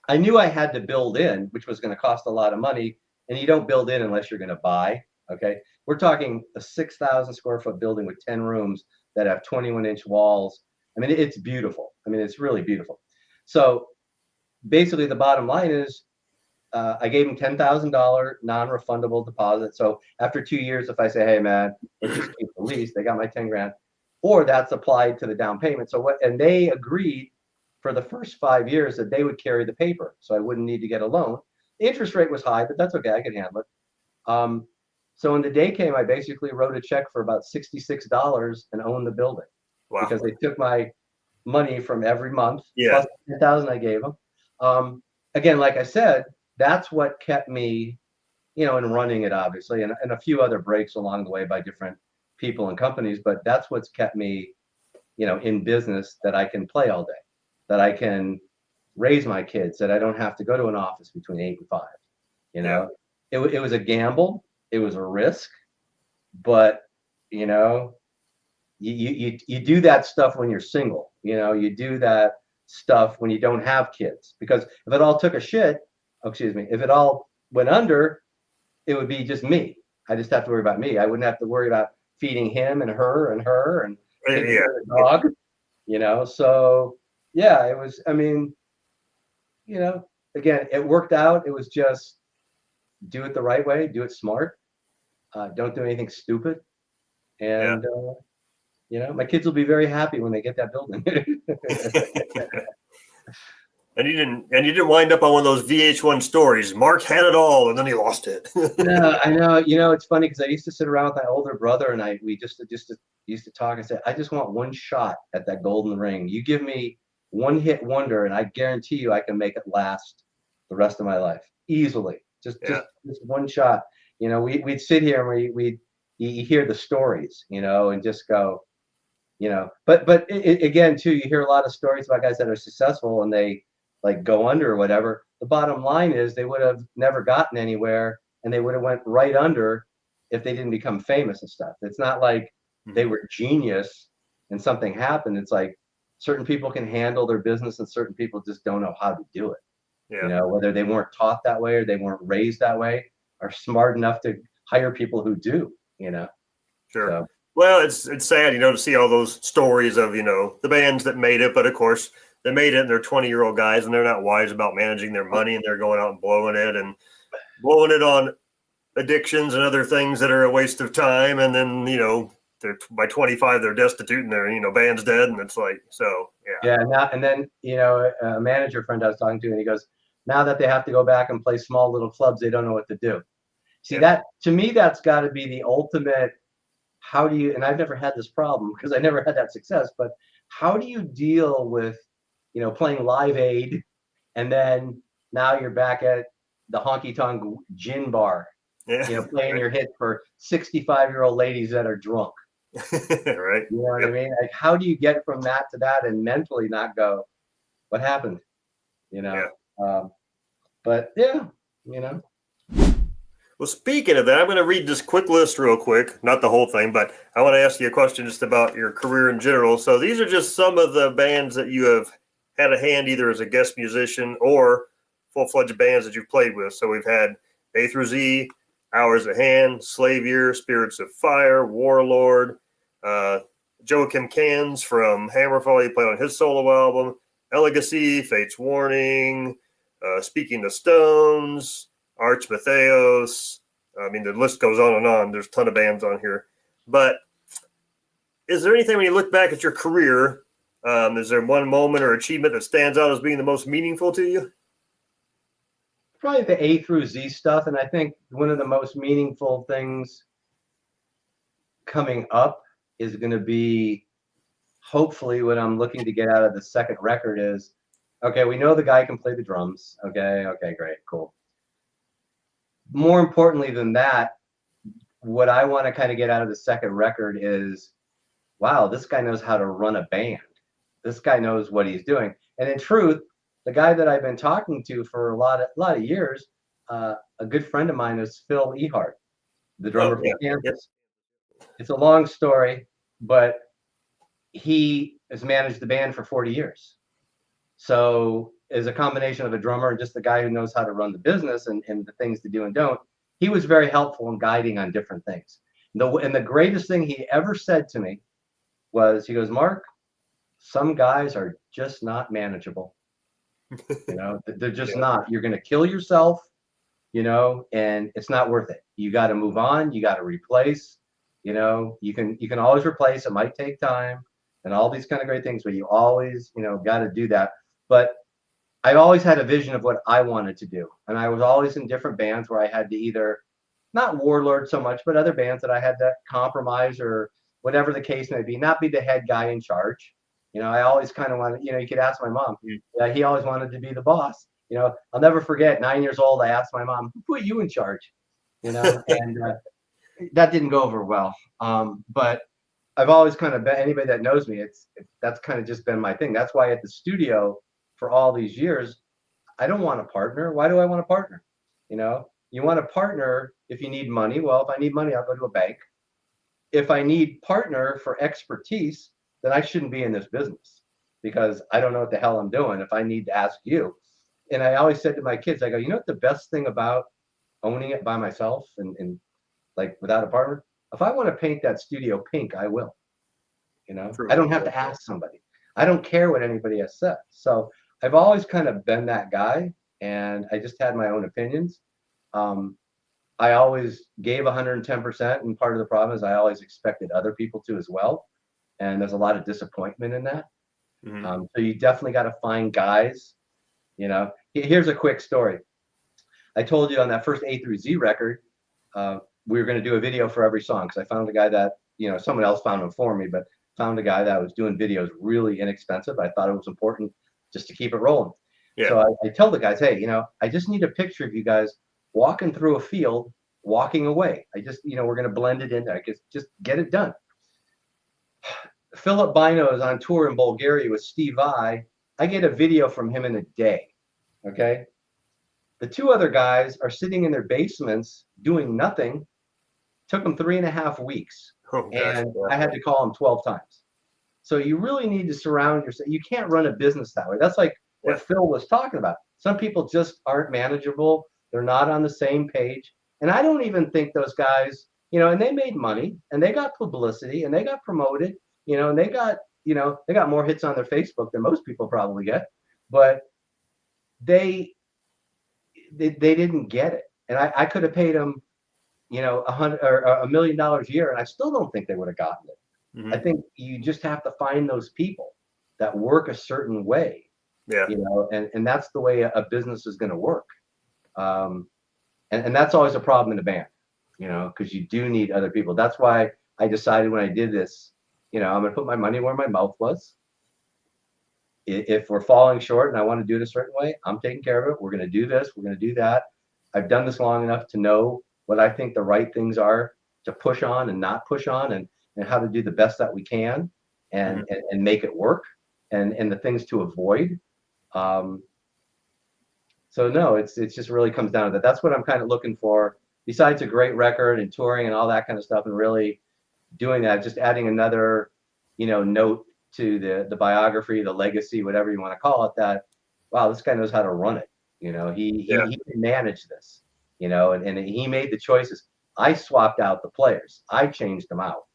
I knew I had to build in, which was going to cost a lot of money, and you don't build in unless you're going to buy. Okay. We're talking a 6,000 square foot building with 10 rooms that have 21-inch walls. I mean, it's beautiful. I mean, it's really beautiful. So basically, the bottom line is I gave them $10,000 non-refundable deposit. So after 2 years, if I say, hey, man, let's just keep the lease, they got my 10 grand, or that's applied to the down payment. So and they agreed for the first 5 years that they would carry the paper. So I wouldn't need to get a loan. The interest rate was high, but that's okay. I could handle it. So when the day came, I basically wrote a check for about $66 and owned the building. Wow. Because they took my money from every month, Yeah. plus $10,000 I gave them. Again, like I said, that's what kept me, and running it, obviously, and a few other breaks along the way by different people and companies. But that's what's kept me, in business, that I can play all day, that I can raise my kids, that I don't have to go to an office between 8 and 5. It was a gamble. It was a risk, but you do that stuff when you're single. You do that stuff when you don't have kids, because if it all took a shit, if it all went under, it would be just me. I just have to worry about me. I wouldn't have to worry about feeding him and her and taking care of the dog. So yeah, it was. I mean, again, it worked out. It was just do it the right way, do it smart, don't do anything stupid, and my kids will be very happy when they get that building. And you didn't wind up on one of those VH1 stories. Mark had it all, and then he lost it. No, I know. It's funny because I used to sit around with my older brother, and we just used to talk and say, I just want one shot at that golden ring. You give me one hit wonder, and I guarantee you I can make it last the rest of my life easily. Just one shot. We'd sit here and you hear the stories, and just go, But again, too, you hear a lot of stories about guys that are successful and they like go under or whatever. The bottom line is they would have never gotten anywhere, and they would have went right under if they didn't become famous and stuff. It's not like they were genius and something happened. It's like certain people can handle their business and certain people just don't know how to do it. Yeah. Whether they weren't taught that way or they weren't raised that way, are smart enough to hire people who do. Sure. So. Well, it's sad, to see all those stories of, the bands that made it, but of course they made it and they're 20-year-old guys and they're not wise about managing their money, and they're going out and blowing it on addictions and other things that are a waste of time. And then, they're by 25, they're destitute and their, band's dead. And it's like, so, yeah. Yeah. And then, a manager friend I was talking to, and he goes, now that they have to go back and play small little clubs, they don't know what to do. See, that to me, that's got to be the ultimate. How do you, and I've never had this problem because I never had that success, but how do you deal with, playing Live Aid, and then now you're back at the honky tonk gin bar, playing your hit for 65-year-old ladies that are drunk. Right. You know what I mean? Like, how do you get from that to that and mentally not go, what happened? But yeah. Well, speaking of that, I'm going to read this quick list real quick. Not the whole thing, but I want to ask you a question just about your career in general. So these are just some of the bands that you have had a hand either as a guest musician or full-fledged bands that you've played with. So we've had A2Z, Hours of Hand, Slave Year, Spirits of Fire, Warlord, Joachim Cans from Hammerfall, he played on his solo album, Elegacy, Fate's Warning, Speaking to Stones, Arch Matheos. I mean, the list goes on and on. There's a ton of bands on here. But is there anything when you look back at your career, is there one moment or achievement that stands out as being the most meaningful to you? Probably the A through Z stuff. And I think one of the most meaningful things coming up is going to be, hopefully what I'm looking to get out of the second record is, okay, we know the guy can play the drums. Okay, great, cool. More importantly than that, what I want to kind of get out of the second record is, wow, this guy knows how to run a band. This guy knows what he's doing. And in truth, the guy that I've been talking to for a lot of years, a good friend of mine is Phil Ehart, the drummer from Kansas. It's a long story, but he has managed the band for 40 years. So as a combination of a drummer and just the guy who knows how to run the business and the things to do and don't, he was very helpful in guiding on different things. And the greatest thing he ever said to me was, he goes, Mark, some guys are just not manageable. You know, they're just not. You're going to kill yourself, you know, and it's not worth it. You got to move on. You got to replace. You know, you can always replace. It might take time and all these kind of great things, but you always, you know, got to do that. But I always had a vision of what I wanted to do, and I was always in different bands where I had to either, not Warlord so much, but other bands that I had to compromise or whatever the case may be, not be the head guy in charge. You know, I always kind of wanted, you know, you could ask my mom. Yeah, he always wanted to be the boss. You know, I'll never forget, 9 years old, I asked my mom, who put you in charge? You know, and that didn't go over well. But I've always kind of been, anybody that knows me, that's kind of just been my thing. That's why at the studio for all these years, I don't want a partner. Why do I want a partner? You know, you want a partner if you need money. Well, if I need money, I'll go to a bank. If I need partner for expertise, then I shouldn't be in this business because I don't know what the hell I'm doing if I need to ask you. And I always said to my kids, I go, you know what the best thing about owning it by myself and like without a partner? If I want to paint that studio pink, I will. You know, I don't have to ask somebody. I don't care what anybody has said. So I've always kind of been that guy, and I just had my own opinions. I always gave 110%, and part of the problem is I always expected other people to as well. And there's a lot of disappointment in that. So you definitely got to find guys, you know. Here's a quick story. I told you on that first A2Z record, we were going to do a video for every song because I found a guy that, you know, someone else found him for me, but found a guy that was doing videos really inexpensive. I thought it was important just to keep it rolling. Yeah. So I tell the guys, hey, you know, I just need a picture of you guys walking through a field, walking away. I just, you know, we're going to blend it in there. Just get it done. Philip Bino is on tour in Bulgaria with Steve Vai. I get a video from him in a day. Okay. The two other guys are sitting in their basements doing nothing. Took them 3.5 weeks. And I had to call them 12 times. So you really need to surround yourself. You can't run a business that way. That's like what Phil was talking about. Some people just aren't manageable. They're not on the same page. And I don't even think those guys, you know, and they made money and they got publicity and they got promoted, you know, and they got, you know, they got more hits on their Facebook than most people probably get, but they didn't get it. And I could have paid them, you know, $100 million a year, and I still don't think they would have gotten it. I think you just have to find those people that work a certain way, you know, and that's the way a business is going to work. And that's always a problem in a band, you know, because you do need other people. That's why I decided when I did this, you know, I'm going to put my money where my mouth was. If we're falling short and I want to do it a certain way, I'm taking care of it. We're going to do this. We're going to do that. I've done this long enough to know what I think the right things are to push on and not push on, and how to do the best that we can and make it work, and the things to avoid. So no, it's just really comes down to that. That's what I'm kind of looking for, besides a great record and touring and all that kind of stuff, and really doing that, just adding another, you know, note to the biography, the legacy, whatever you want to call it, that, wow, this guy knows how to run it. You know, he can manage this, you know, and he made the choices. I swapped out the players. I changed them out,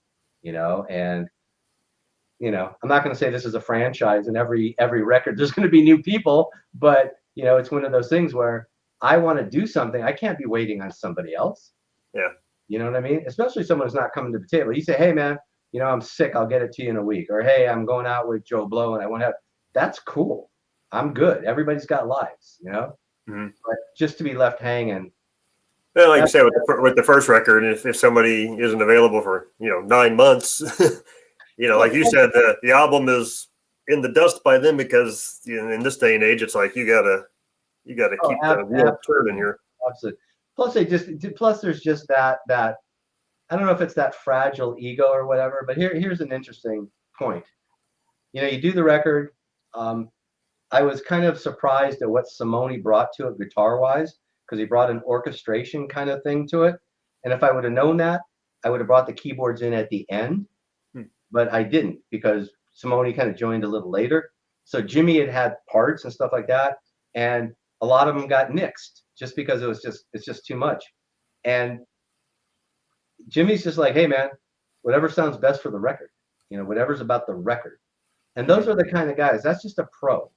you know, and, you know, I'm not going to say this is a franchise and every record there's going to be new people, but, you know, it's one of those things where I want to do something. I can't be waiting on somebody else. Yeah. You know what I mean? Especially someone who's not coming to the table. You say, hey, man, you know, I'm sick. I'll get it to you in a week. Or, hey, I'm going out with Joe Blow and I want to have, that's cool. I'm good. Everybody's got lives, you know, but just to be left hanging, Well, like you said, with the first record, if somebody isn't available for 9 months, like you said, the album is in the dust by then because in this day and age, it's like you gotta keep the wheel turning here. Absolutely. Plus there's just that I don't know if it's that fragile ego or whatever, but here's an interesting point. You do the record. I was kind of surprised at what Simone brought to it guitar-wise, because he brought an orchestration kind of thing to it. And if I would have known that, I would have brought the keyboards in at the end. But I didn't, because Simone kind of joined a little later. So Jimmy had parts and stuff like that, and a lot of them got nixed just because it's just too much. And Jimmy's just like, hey man, whatever sounds best for the record, whatever's about the record. And those are the kind of guys, that's just a pro.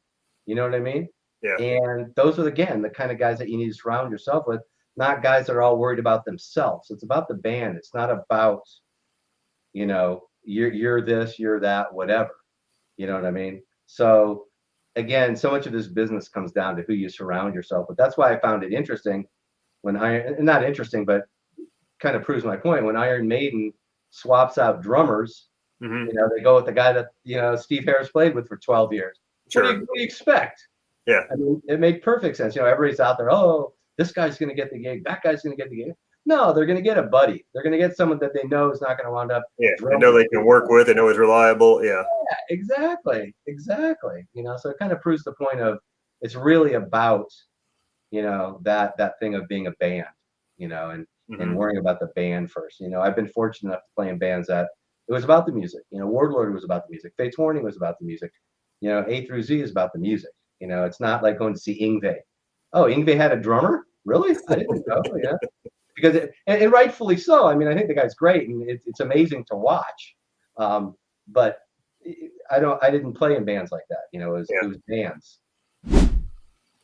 You know what I mean? Yeah. And those are, again, the kind of guys that you need to surround yourself with, not guys that are all worried about themselves. It's about the band. It's not about, you're this, you're that, whatever. You know what I mean? So again, so much of this business comes down to who you surround yourself with. That's why I found it interesting when not interesting, but kind of proves my point. When Iron Maiden swaps out drummers, they go with the guy that, Steve Harris played with for 12 years. Sure. What do you expect? Yeah. I mean, it made perfect sense. Everybody's out there, oh, this guy's going to get the gig, that guy's going to get the gig. No, they're going to get a buddy. They're going to get someone that they know is not going to wind up. Yeah, they know they can work with. They know he's reliable. Yeah, exactly. So it kind of proves the point of it's really about, that thing of being a band, and worrying about the band first. I've been fortunate enough to play in bands that it was about the music. Warlord was about the music. Fates Warning was about the music. A2Z is about the music. It's not like going to see Yngwie. Oh, Yngwie had a drummer? Really? I didn't know. Yeah, because and rightfully so. I mean, I think the guy's great, and it's amazing to watch. But I didn't play in bands like that. It was bands.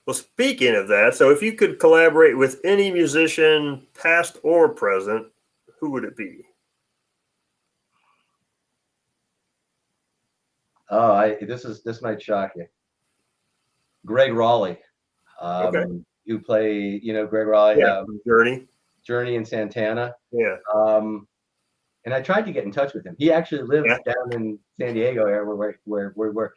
Well, speaking of that, so if you could collaborate with any musician, past or present, who would it be? Oh, this might shock you. Greg Raleigh, who played, Greg Raleigh, Journey and Santana. Yeah. And I tried to get in touch with him. He actually lived down in San Diego area where we were.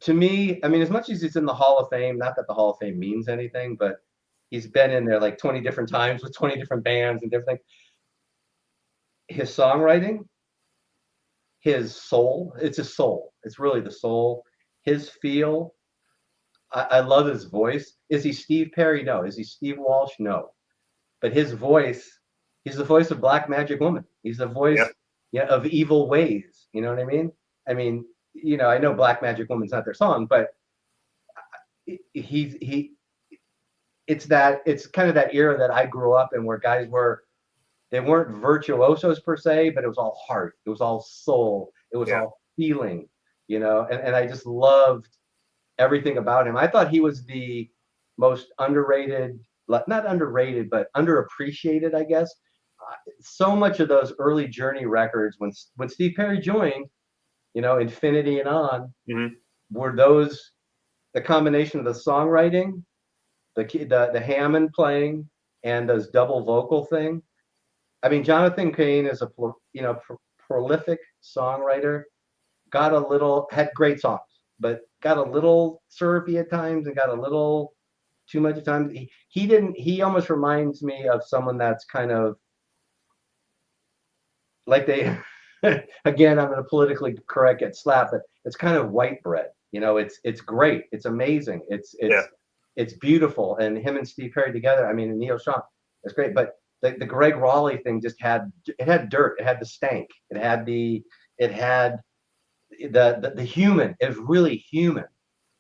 To me, I mean, as much as he's in the Hall of Fame, not that the Hall of Fame means anything, but he's been in there like 20 different times with 20 different bands and different things. His songwriting, his soul, it's his soul. It's really the soul. His feel. I love his voice. Is he Steve Perry? No. Is he Steve Walsh? No. But his voice, he's the voice of Black Magic Woman. He's the voice of Evil Ways. You know what I mean? I mean, I know Black Magic Woman's not their song, but it's kind of that era that I grew up in where guys they weren't virtuosos per se, but it was all heart. It was all soul. It was all feeling, and I just loved everything about him. I thought he was the most underrated, not underrated, but underappreciated, I guess. So much of those early Journey records, when Steve Perry joined, Infinity and on, were those the combination of the songwriting, the Hammond playing, and those double vocal thing. I mean, Jonathan Cain is a prolific songwriter. Had great songs, but got a little syrupy at times and got a little too much at times. He almost reminds me of someone that's kind of like again, I'm going to politically correct, get slapped, but it's kind of white bread. It's great. It's amazing. It's beautiful. And him and Steve Perry together, I mean, and Neil Sean, it's great. But the Greg Raleigh thing just had dirt. It had the stank. It had the human. It was really human.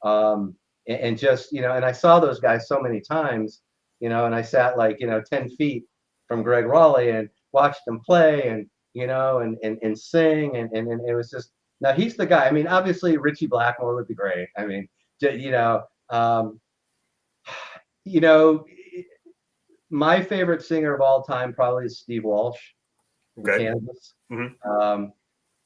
And just, and I saw those guys so many times, and I sat 10 feet from Greg Raleigh and watched them play and sing. And it was just, now he's the guy. I mean, obviously Richie Blackmore would be great. I mean, my favorite singer of all time probably is Steve Walsh from Kansas.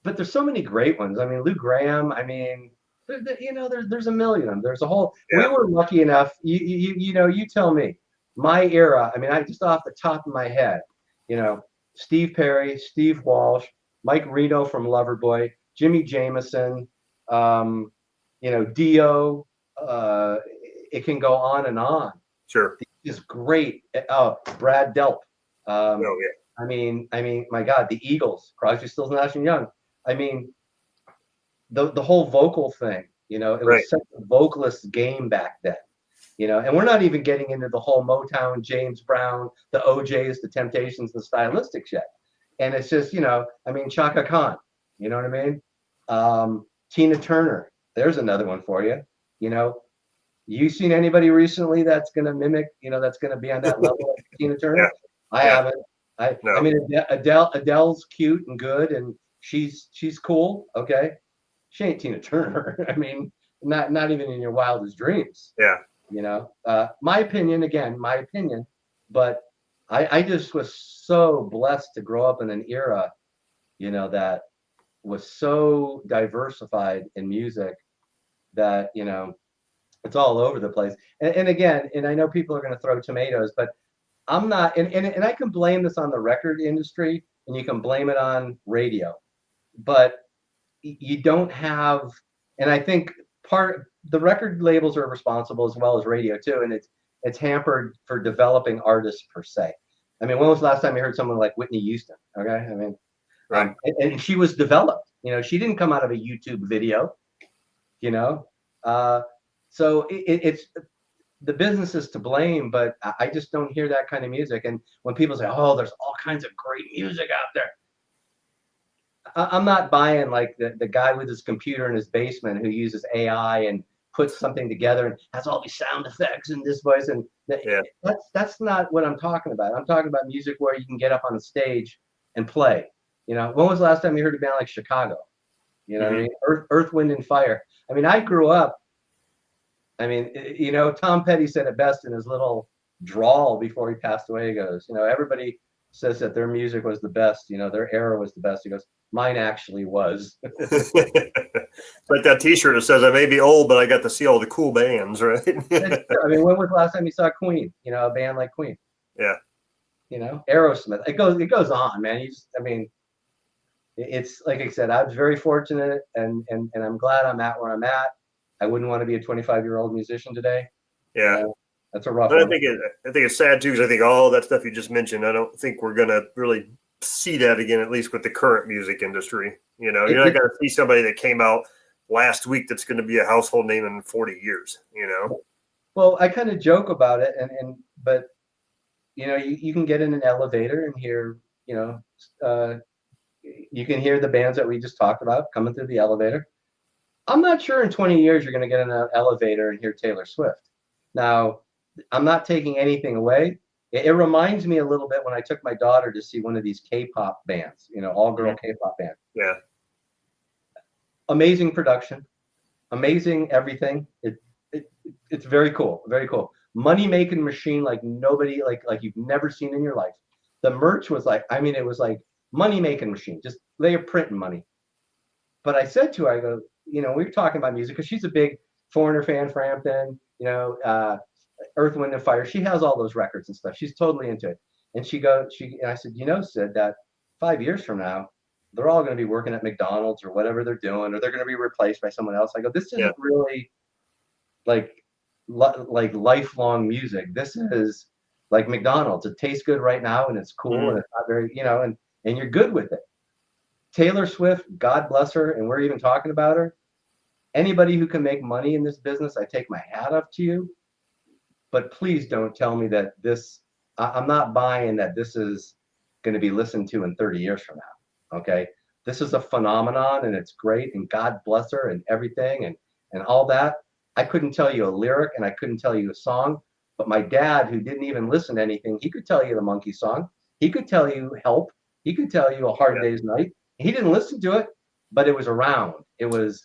But there's so many great ones. I mean, Lou Gramm. I mean, There's a million of them. There's a whole. Yeah. We were lucky enough. You tell me. My era. I mean, I just off the top of my head, Steve Perry, Steve Walsh, Mike Reno from Loverboy, Jimmy Jameson, Dio. It can go on and on. Sure. It's great. Brad Delp. Oh yeah. I mean, my God, the Eagles, Crosby, Stills, Nash and Young. I mean, the whole vocal thing. It was such a vocalist game back then. And we're not even getting into the whole Motown, James Brown, the OJs, the Temptations, the Stylistics yet. And it's just, Chaka Khan, you know what I mean? Tina Turner, there's another one for you. You seen anybody recently that's going to mimic, that's going to be on that level of Tina Turner? Yeah. I haven't. I mean, Adele's cute and good, and she's cool. Okay. She ain't Tina Turner. I mean, not even in your wildest dreams. Yeah. My opinion, but I just was so blessed to grow up in an era, that was so diversified in music that, it's all over the place. And again, I know people are going to throw tomatoes, but I'm not, and I can blame this on the record industry and you can blame it on radio, but you don't have, and I think the record labels are responsible as well as radio too, and it's hampered for developing artists per se. I mean, when was the last time you heard someone like Whitney Houston? Okay, I mean, right. And she was developed. She didn't come out of a YouTube video. So it's the business is to blame, but I just don't hear that kind of music. And when people say, "Oh, there's all kinds of great music out there," I'm not buying like the guy with his computer in his basement who uses AI and puts something together and has all these sound effects and this voice. And that's not what I'm talking about. I'm talking about music where you can get up on the stage and play. When was the last time you heard a band like Chicago? What I mean? Earth, Wind and Fire. I mean, I grew up. I mean, Tom Petty said it best in his little drawl before he passed away. He goes, everybody says that their music was the best, their era was the best. He goes, mine actually was. Like that T-shirt that says, I may be old, but I got to see all the cool bands, right? I mean, when was the last time you saw Queen? A band like Queen. Yeah. Aerosmith. It goes on, man. It's like I said, I was very fortunate, and I'm glad I'm at where I'm at. I wouldn't want to be a 25-year-old musician today. Yeah. That's a rough one. I think it's sad too, because I think all that stuff you just mentioned, I don't think we're going to really see that again, at least with the current music industry. You're not going to see somebody that came out last week that's going to be a household name in 40 years, Well, I kind of joke about it, but you can get in an elevator and hear, you can hear the bands that we just talked about coming through the elevator. I'm not sure in 20 years you're going to get in an elevator and hear Taylor Swift. Now, I'm not taking anything away. It reminds me a little bit when I took my daughter to see one of these K-pop bands, all-girl K-pop band. Yeah. Amazing production, amazing everything. It's very cool, very cool. Money-making machine like nobody, like you've never seen in your life. The merch was like, it was like money-making machine. Just they are printing money. But I said to her, I go, we were talking about music because she's a big Foreigner fan, Frampton, Earth, Wind and Fire. She has all those records and stuff. She's totally into it. And I said, Sid, that 5 years from now, they're all going to be working at McDonald's or whatever they're doing, or they're going to be replaced by someone else. I go, this isn't really like lifelong music. This is like McDonald's. It tastes good right now and it's cool and it's not very, and you're good with it. Taylor Swift, God bless her, and we're even talking about her. Anybody who can make money in this business, I take my hat off to you. But please don't tell me that I'm not buying that this is going to be listened to in 30 years from now. Okay. This is a phenomenon and it's great. And God bless her and everything and all that. I couldn't tell you a lyric and I couldn't tell you a song, but my dad, who didn't even listen to anything, he could tell you the Monkey song. He could tell you Help. He could tell you A Hard Day's Night. He didn't listen to it, but it was around. It was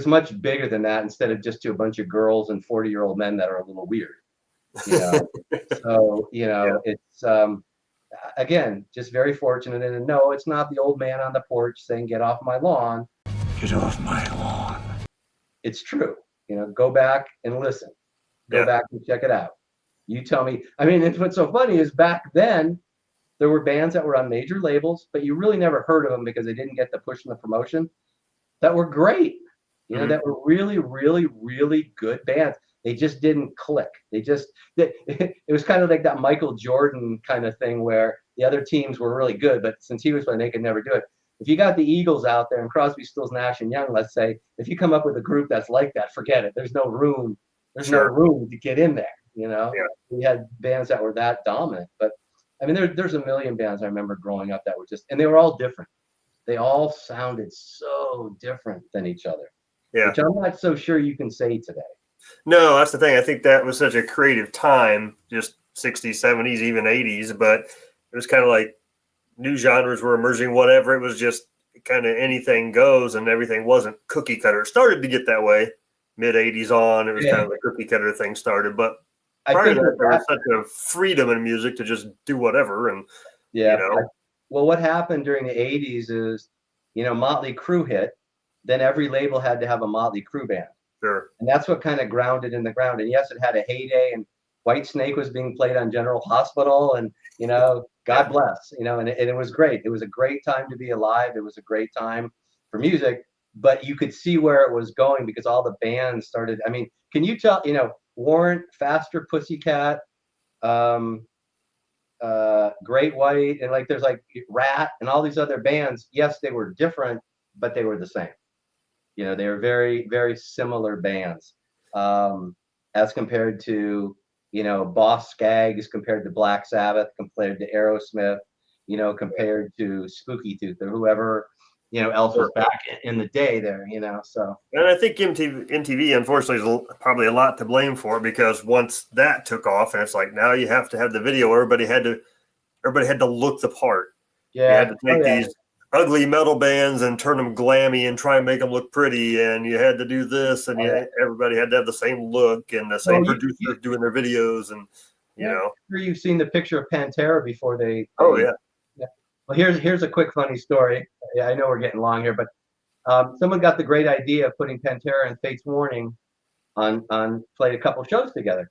much bigger than that, instead of just to a bunch of girls and 40-year-old men that are a little weird. So, it's, again, just very fortunate. And no, it's not the old man on the porch saying, get off my lawn. Get off my lawn. It's true. Go back and listen. Go back and check it out. You tell me. I mean, what's so funny is back then there were bands that were on major labels, but you really never heard of them because they didn't get the push and the promotion. That were great. That were really, really, really good bands. They just didn't click. It was kind of like that Michael Jordan kind of thing where the other teams were really good, but since he was playing, they could never do it. If you got the Eagles out there and Crosby, Stills, Nash and Young, let's say, if you come up with a group that's like that, forget it. There's no room. There's no room to get in there. We had bands that were that dominant, but I mean, there's a million bands I remember growing up that were and they were all different. They all sounded so different than each other, which I'm not so sure you can say today. No, that's the thing. I think that was such a creative time, just 60s, 70s, even 80s, but it was kind of like new genres were emerging, whatever. It was just kind of anything goes and everything wasn't cookie cutter. It started to get that way mid 80s on. It was kind of the cookie cutter thing started, but prior to that, there was such a freedom in music to just do whatever. And, well, what happened during the 80s is, Motley Crue hit, then every label had to have a Motley Crue band. Sure. And that's what kind of grounded in the ground. And yes, it had a heyday, and Whitesnake was being played on General Hospital, and God bless, and it was great. It was a great time to be alive. It was a great time for music, but you could see where it was going because all the bands started. I mean, can you tell, Warrant, Faster Pussycat, Great White, and there's Rat and all these other bands. Yes, they were different, but they were the same. They were very, very similar bands, as compared to, Boss Skaggs, compared to Black Sabbath, compared to Aerosmith, compared to Spooky Tooth or whoever, else was back in the day there, so. And I think MTV unfortunately, is probably a lot to blame for it because once that took off, and it's like now you have to have the video. Everybody had to look the part. Yeah. You had to take these ugly metal bands and turn them glammy and try and make them look pretty, and you had to do this, and everybody had to have the same look and the same producers doing their videos, and I'm sure you've seen the picture of Pantera before they. Yeah. Well, here's a quick funny story. Yeah, I know we're getting long here, but someone got the great idea of putting Pantera and Fates Warning on played a couple shows together.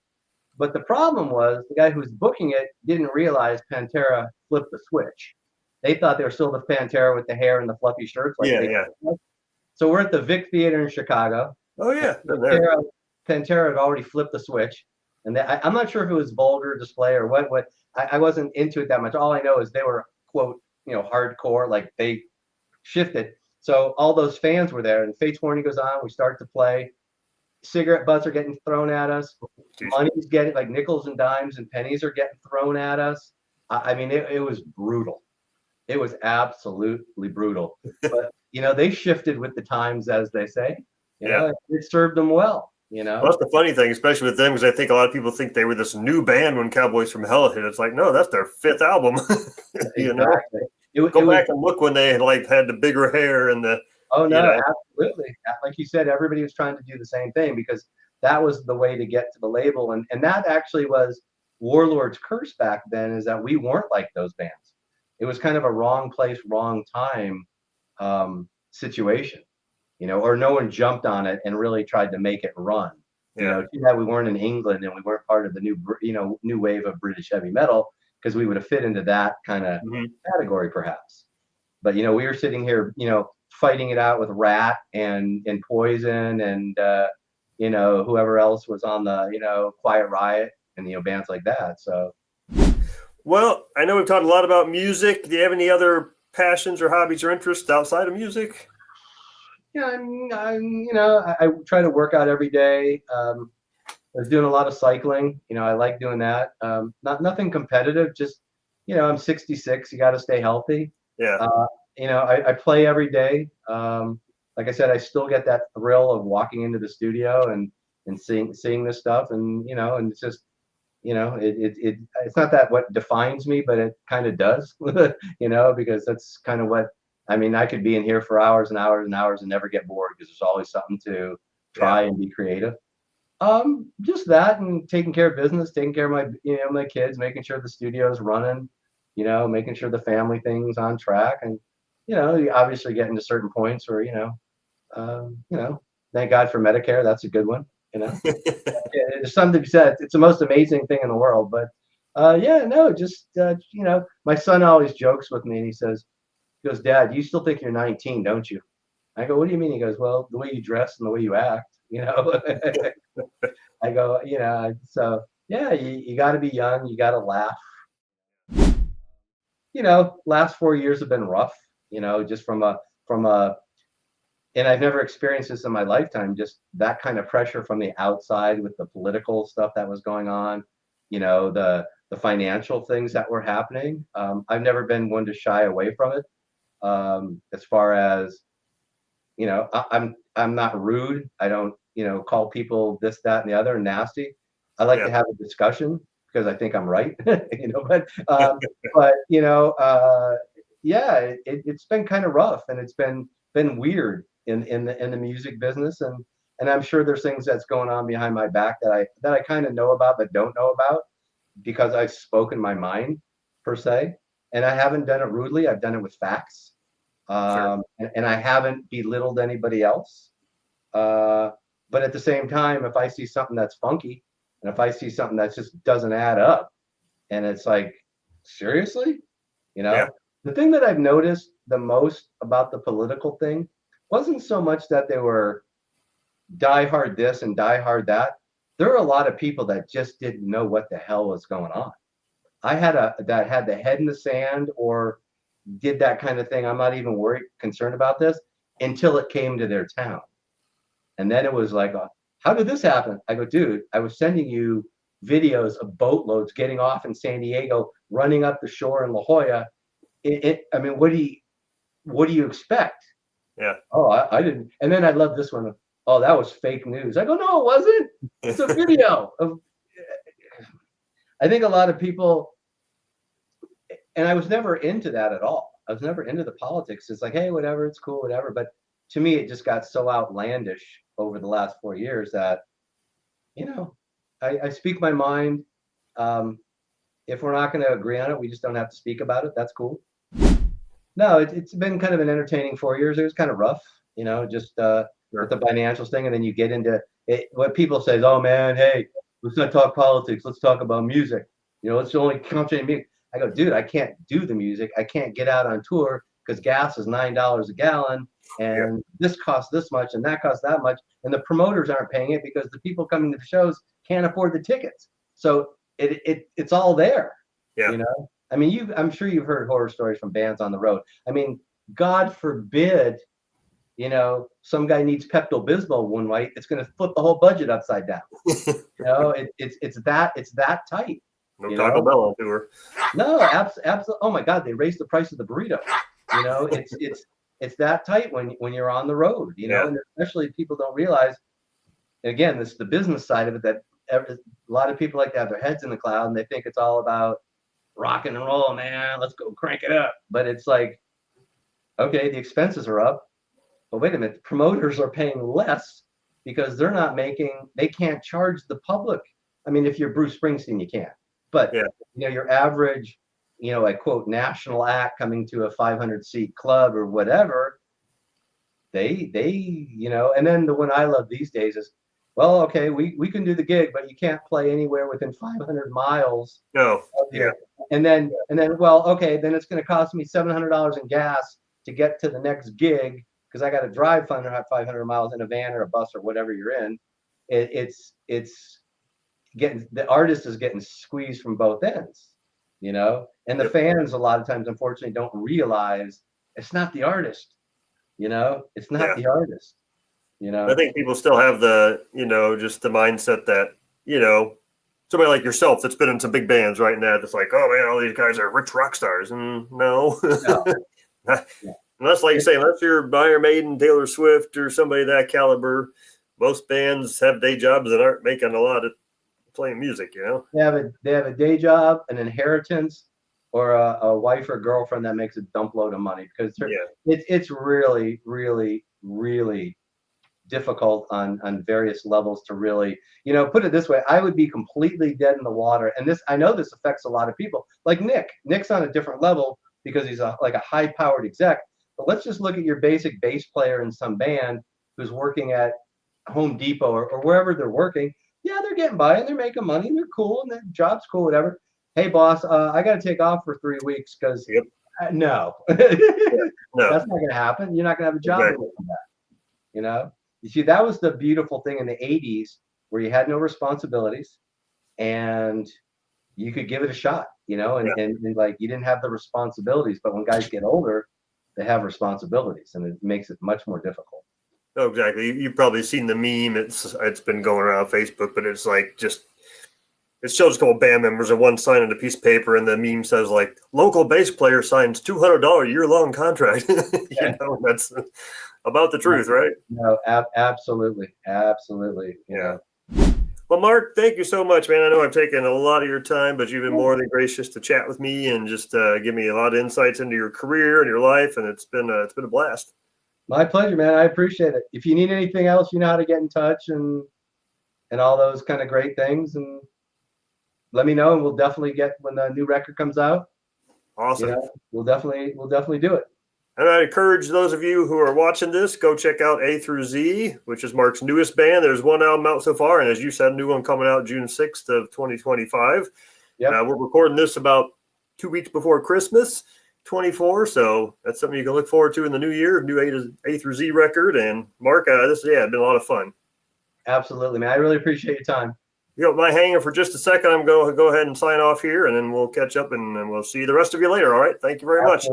But the problem was the guy who was booking it didn't realize Pantera flipped the switch. They thought they were still the Pantera with the hair and the fluffy shirts. So we're at the Vic Theater in Chicago. Oh, yeah. Pantera had already flipped the switch. And I'm not sure if it was vulgar display or what. I wasn't into it that much. All I know is they were, quote, hardcore, like they shifted. So all those fans were there, and Fates Warning goes on. We start to play. Cigarette butts are getting thrown at us. Money's getting, nickels and dimes and pennies are getting thrown at us. I mean, it was brutal. It was absolutely brutal. But, they shifted with the times, as they say. It served them well. Well, that's the funny thing, especially with them, because I think a lot of people think they were this new band when Cowboys from Hell hit. It's like, no, that's their fifth album. Exactly. Go back and look when they had the bigger hair and the. Oh no, absolutely. Like you said, everybody was trying to do the same thing because that was the way to get to the label, and that actually was Warlord's curse back then, is that we weren't like those bands. It was kind of a wrong place, wrong time situation. Or no one jumped on it and really tried to make it run. We weren't in England and we weren't part of the new wave of British heavy metal, because we would have fit into that kind of category perhaps. But we were sitting here, fighting it out with Rat and Poison and whoever else was on the Quiet Riot and bands like that. So. Well, I know we've talked a lot about music. Do you have any other passions or hobbies or interests outside of music? Yeah, I try to work out every day. I was doing a lot of cycling. I like doing that. Nothing competitive, just, I'm 66. You got to stay healthy. Yeah. I play every day. Like I said, I still get that thrill of walking into the studio and seeing this stuff. And, and it's just, it's not that what defines me, but it kind of does, because that's kind of what, I could be in here for hours and hours and hours and never get bored because there's always something to try and be creative. Just that, and taking care of business, taking care of my, my kids, making sure the studio's running, making sure the family thing's on track. And, you obviously getting to certain points where, Thank God for Medicare. That's a good one. There's something to be said. It's the most amazing thing in the world. But my son always jokes with me, and he goes, Dad, you still think you're 19, don't you? I go, what do you mean? He goes, well, the way you dress and the way you act, I go, so yeah, you got to be young. You got to laugh. Last 4 years have been rough, just from a, and I've never experienced this in my lifetime, just that kind of pressure from the outside with the political stuff that was going on, the financial things that were happening. I've never been one to shy away from it. As far as, I'm not rude. I don't, call people this, that, and the other nasty. I like to have a discussion because I think I'm right, it's been kind of rough, and it's been weird in the music business, and I'm sure there's things that's going on behind my back that I kind of know about but don't know about because I've spoken my mind per se, and I haven't done it rudely. I've done it with facts, and I haven't belittled anybody else. But at the same time, if I see something that's funky, and if I see something that just doesn't add up, and it's like, seriously, the thing that I've noticed the most about the political thing wasn't so much that they were die hard this and die hard that. There are a lot of people that just didn't know what the hell was going on. I had that had the head in the sand or did that kind of thing. I'm not even concerned about this until it came to their town. And then it was like, how did this happen? I go, dude, I was sending you videos of boatloads getting off in San Diego, running up the shore in La Jolla. I mean, what do you expect? Yeah. Oh, I didn't. And then I love this one. Oh, that was fake news. I go, no, it wasn't. It's a video of. I think a lot of people, and I was never into that at all. I was never into the politics. It's like, hey, whatever, it's cool, whatever. But to me, it just got so outlandish over the last 4 years that, I speak my mind. If we're not going to agree on it, we just don't have to speak about it. That's cool. No, it's been kind of an entertaining 4 years. It was kind of rough, just with the financials thing. And then you get into it. What people say is, oh, man, hey, let's not talk politics. Let's talk about music. Let's only concentrate on music. I go, dude, I can't do the music. I can't get out on tour because gas is $9 a gallon. And this costs this much and that costs that much. And the promoters aren't paying it because the people coming to the shows can't afford the tickets. So it's all there. Yeah. I mean, I'm sure you've heard horror stories from bands on the road. I mean, God forbid, some guy needs Pepto-Bismol one night. It's going to flip the whole budget upside down. It's that tight. No Taco Bell on tour. No, absolutely. Oh my God, they raised the price of the burrito. It's that tight when you're on the road. And especially people don't realize. Again, this is the business side of it that a lot of people like to have their heads in the cloud and they think it's all about rock and roll, man. Let's go crank it up. But it's like, okay, the expenses are up, but wait a minute, promoters are paying less because they can't charge the public. I mean, if you're Bruce Springsteen, you can. But your average, I quote, national act coming to a 500-seat club or whatever, they and then the one I love these days is, well, okay, we can do the gig, but you can't play anywhere within 500 miles. No. Yeah. And then, well, okay, then it's going to cost me $700 in gas to get to the next gig because I got to drive 500 miles in a van or a bus or whatever you're in. It's getting, the artist is getting squeezed from both ends, and the fans a lot of times, unfortunately, don't realize it's not the artist, it's not the artist. I think people still have the, just the mindset that, somebody like yourself that's been in some big bands, right? And that's like, oh man, all these guys are rich rock stars. And no. Unless, like you say, unless you're Iron Maiden, Taylor Swift, or somebody of that caliber, most bands have day jobs that aren't making a lot of playing music, They have a day job, an inheritance, or a wife or girlfriend that makes a dump load of money because it's really, really, really difficult on various levels to really, put it this way. I would be completely dead in the water. And I know this affects a lot of people. Like Nick's on a different level because he's like a high powered exec. But let's just look at your basic bass player in some band. who's working at Home Depot or wherever they're working, yeah, they're getting by and they're making money and they're cool and their job's cool, whatever. Hey, boss, I got to take off for 3 weeks because no, No, that's not going to happen. You're not going to have a job Exactly. away from that. You know, you see, that was the beautiful thing in the 80s where you had no responsibilities and you could give it a shot, you know, and like you didn't have the responsibilities. But when guys get older, they have responsibilities and it makes it much more difficult. Oh, exactly. You've probably seen the meme. It's been going around Facebook, but it's like just it shows a couple band members and one signing a piece of paper, and the meme says like local bass player signs $200 year-long contract. You know, that's about the truth, right? No, absolutely, absolutely. You know. Well, Mark, thank you so much, man. I know I've taken a lot of your time, but you've been more than gracious to chat with me and just give me a lot of insights into your career and your life, and it's been a blast. My pleasure, man. I appreciate it. If you need anything else, you know how to get in touch and all those kind of great things, and let me know, and we'll definitely get when the new record comes out. Awesome. You know, we'll definitely do it. And I encourage those of you who are watching this, go check out A2Z, which is Mark's newest band. There's one album out so far, and as you said, a new one coming out June 6th of 2025. Yeah, we're recording this about 2 weeks before Christmas 24, so that's something you can look forward to in the new year. New A2Z record. And Mark, this it's been a lot of fun. Absolutely, man. I really appreciate your time. You know, my hanging for just a second. I'm going to go ahead and sign off here, and then we'll catch up, and we'll see the rest of you later. All right. Thank you very much.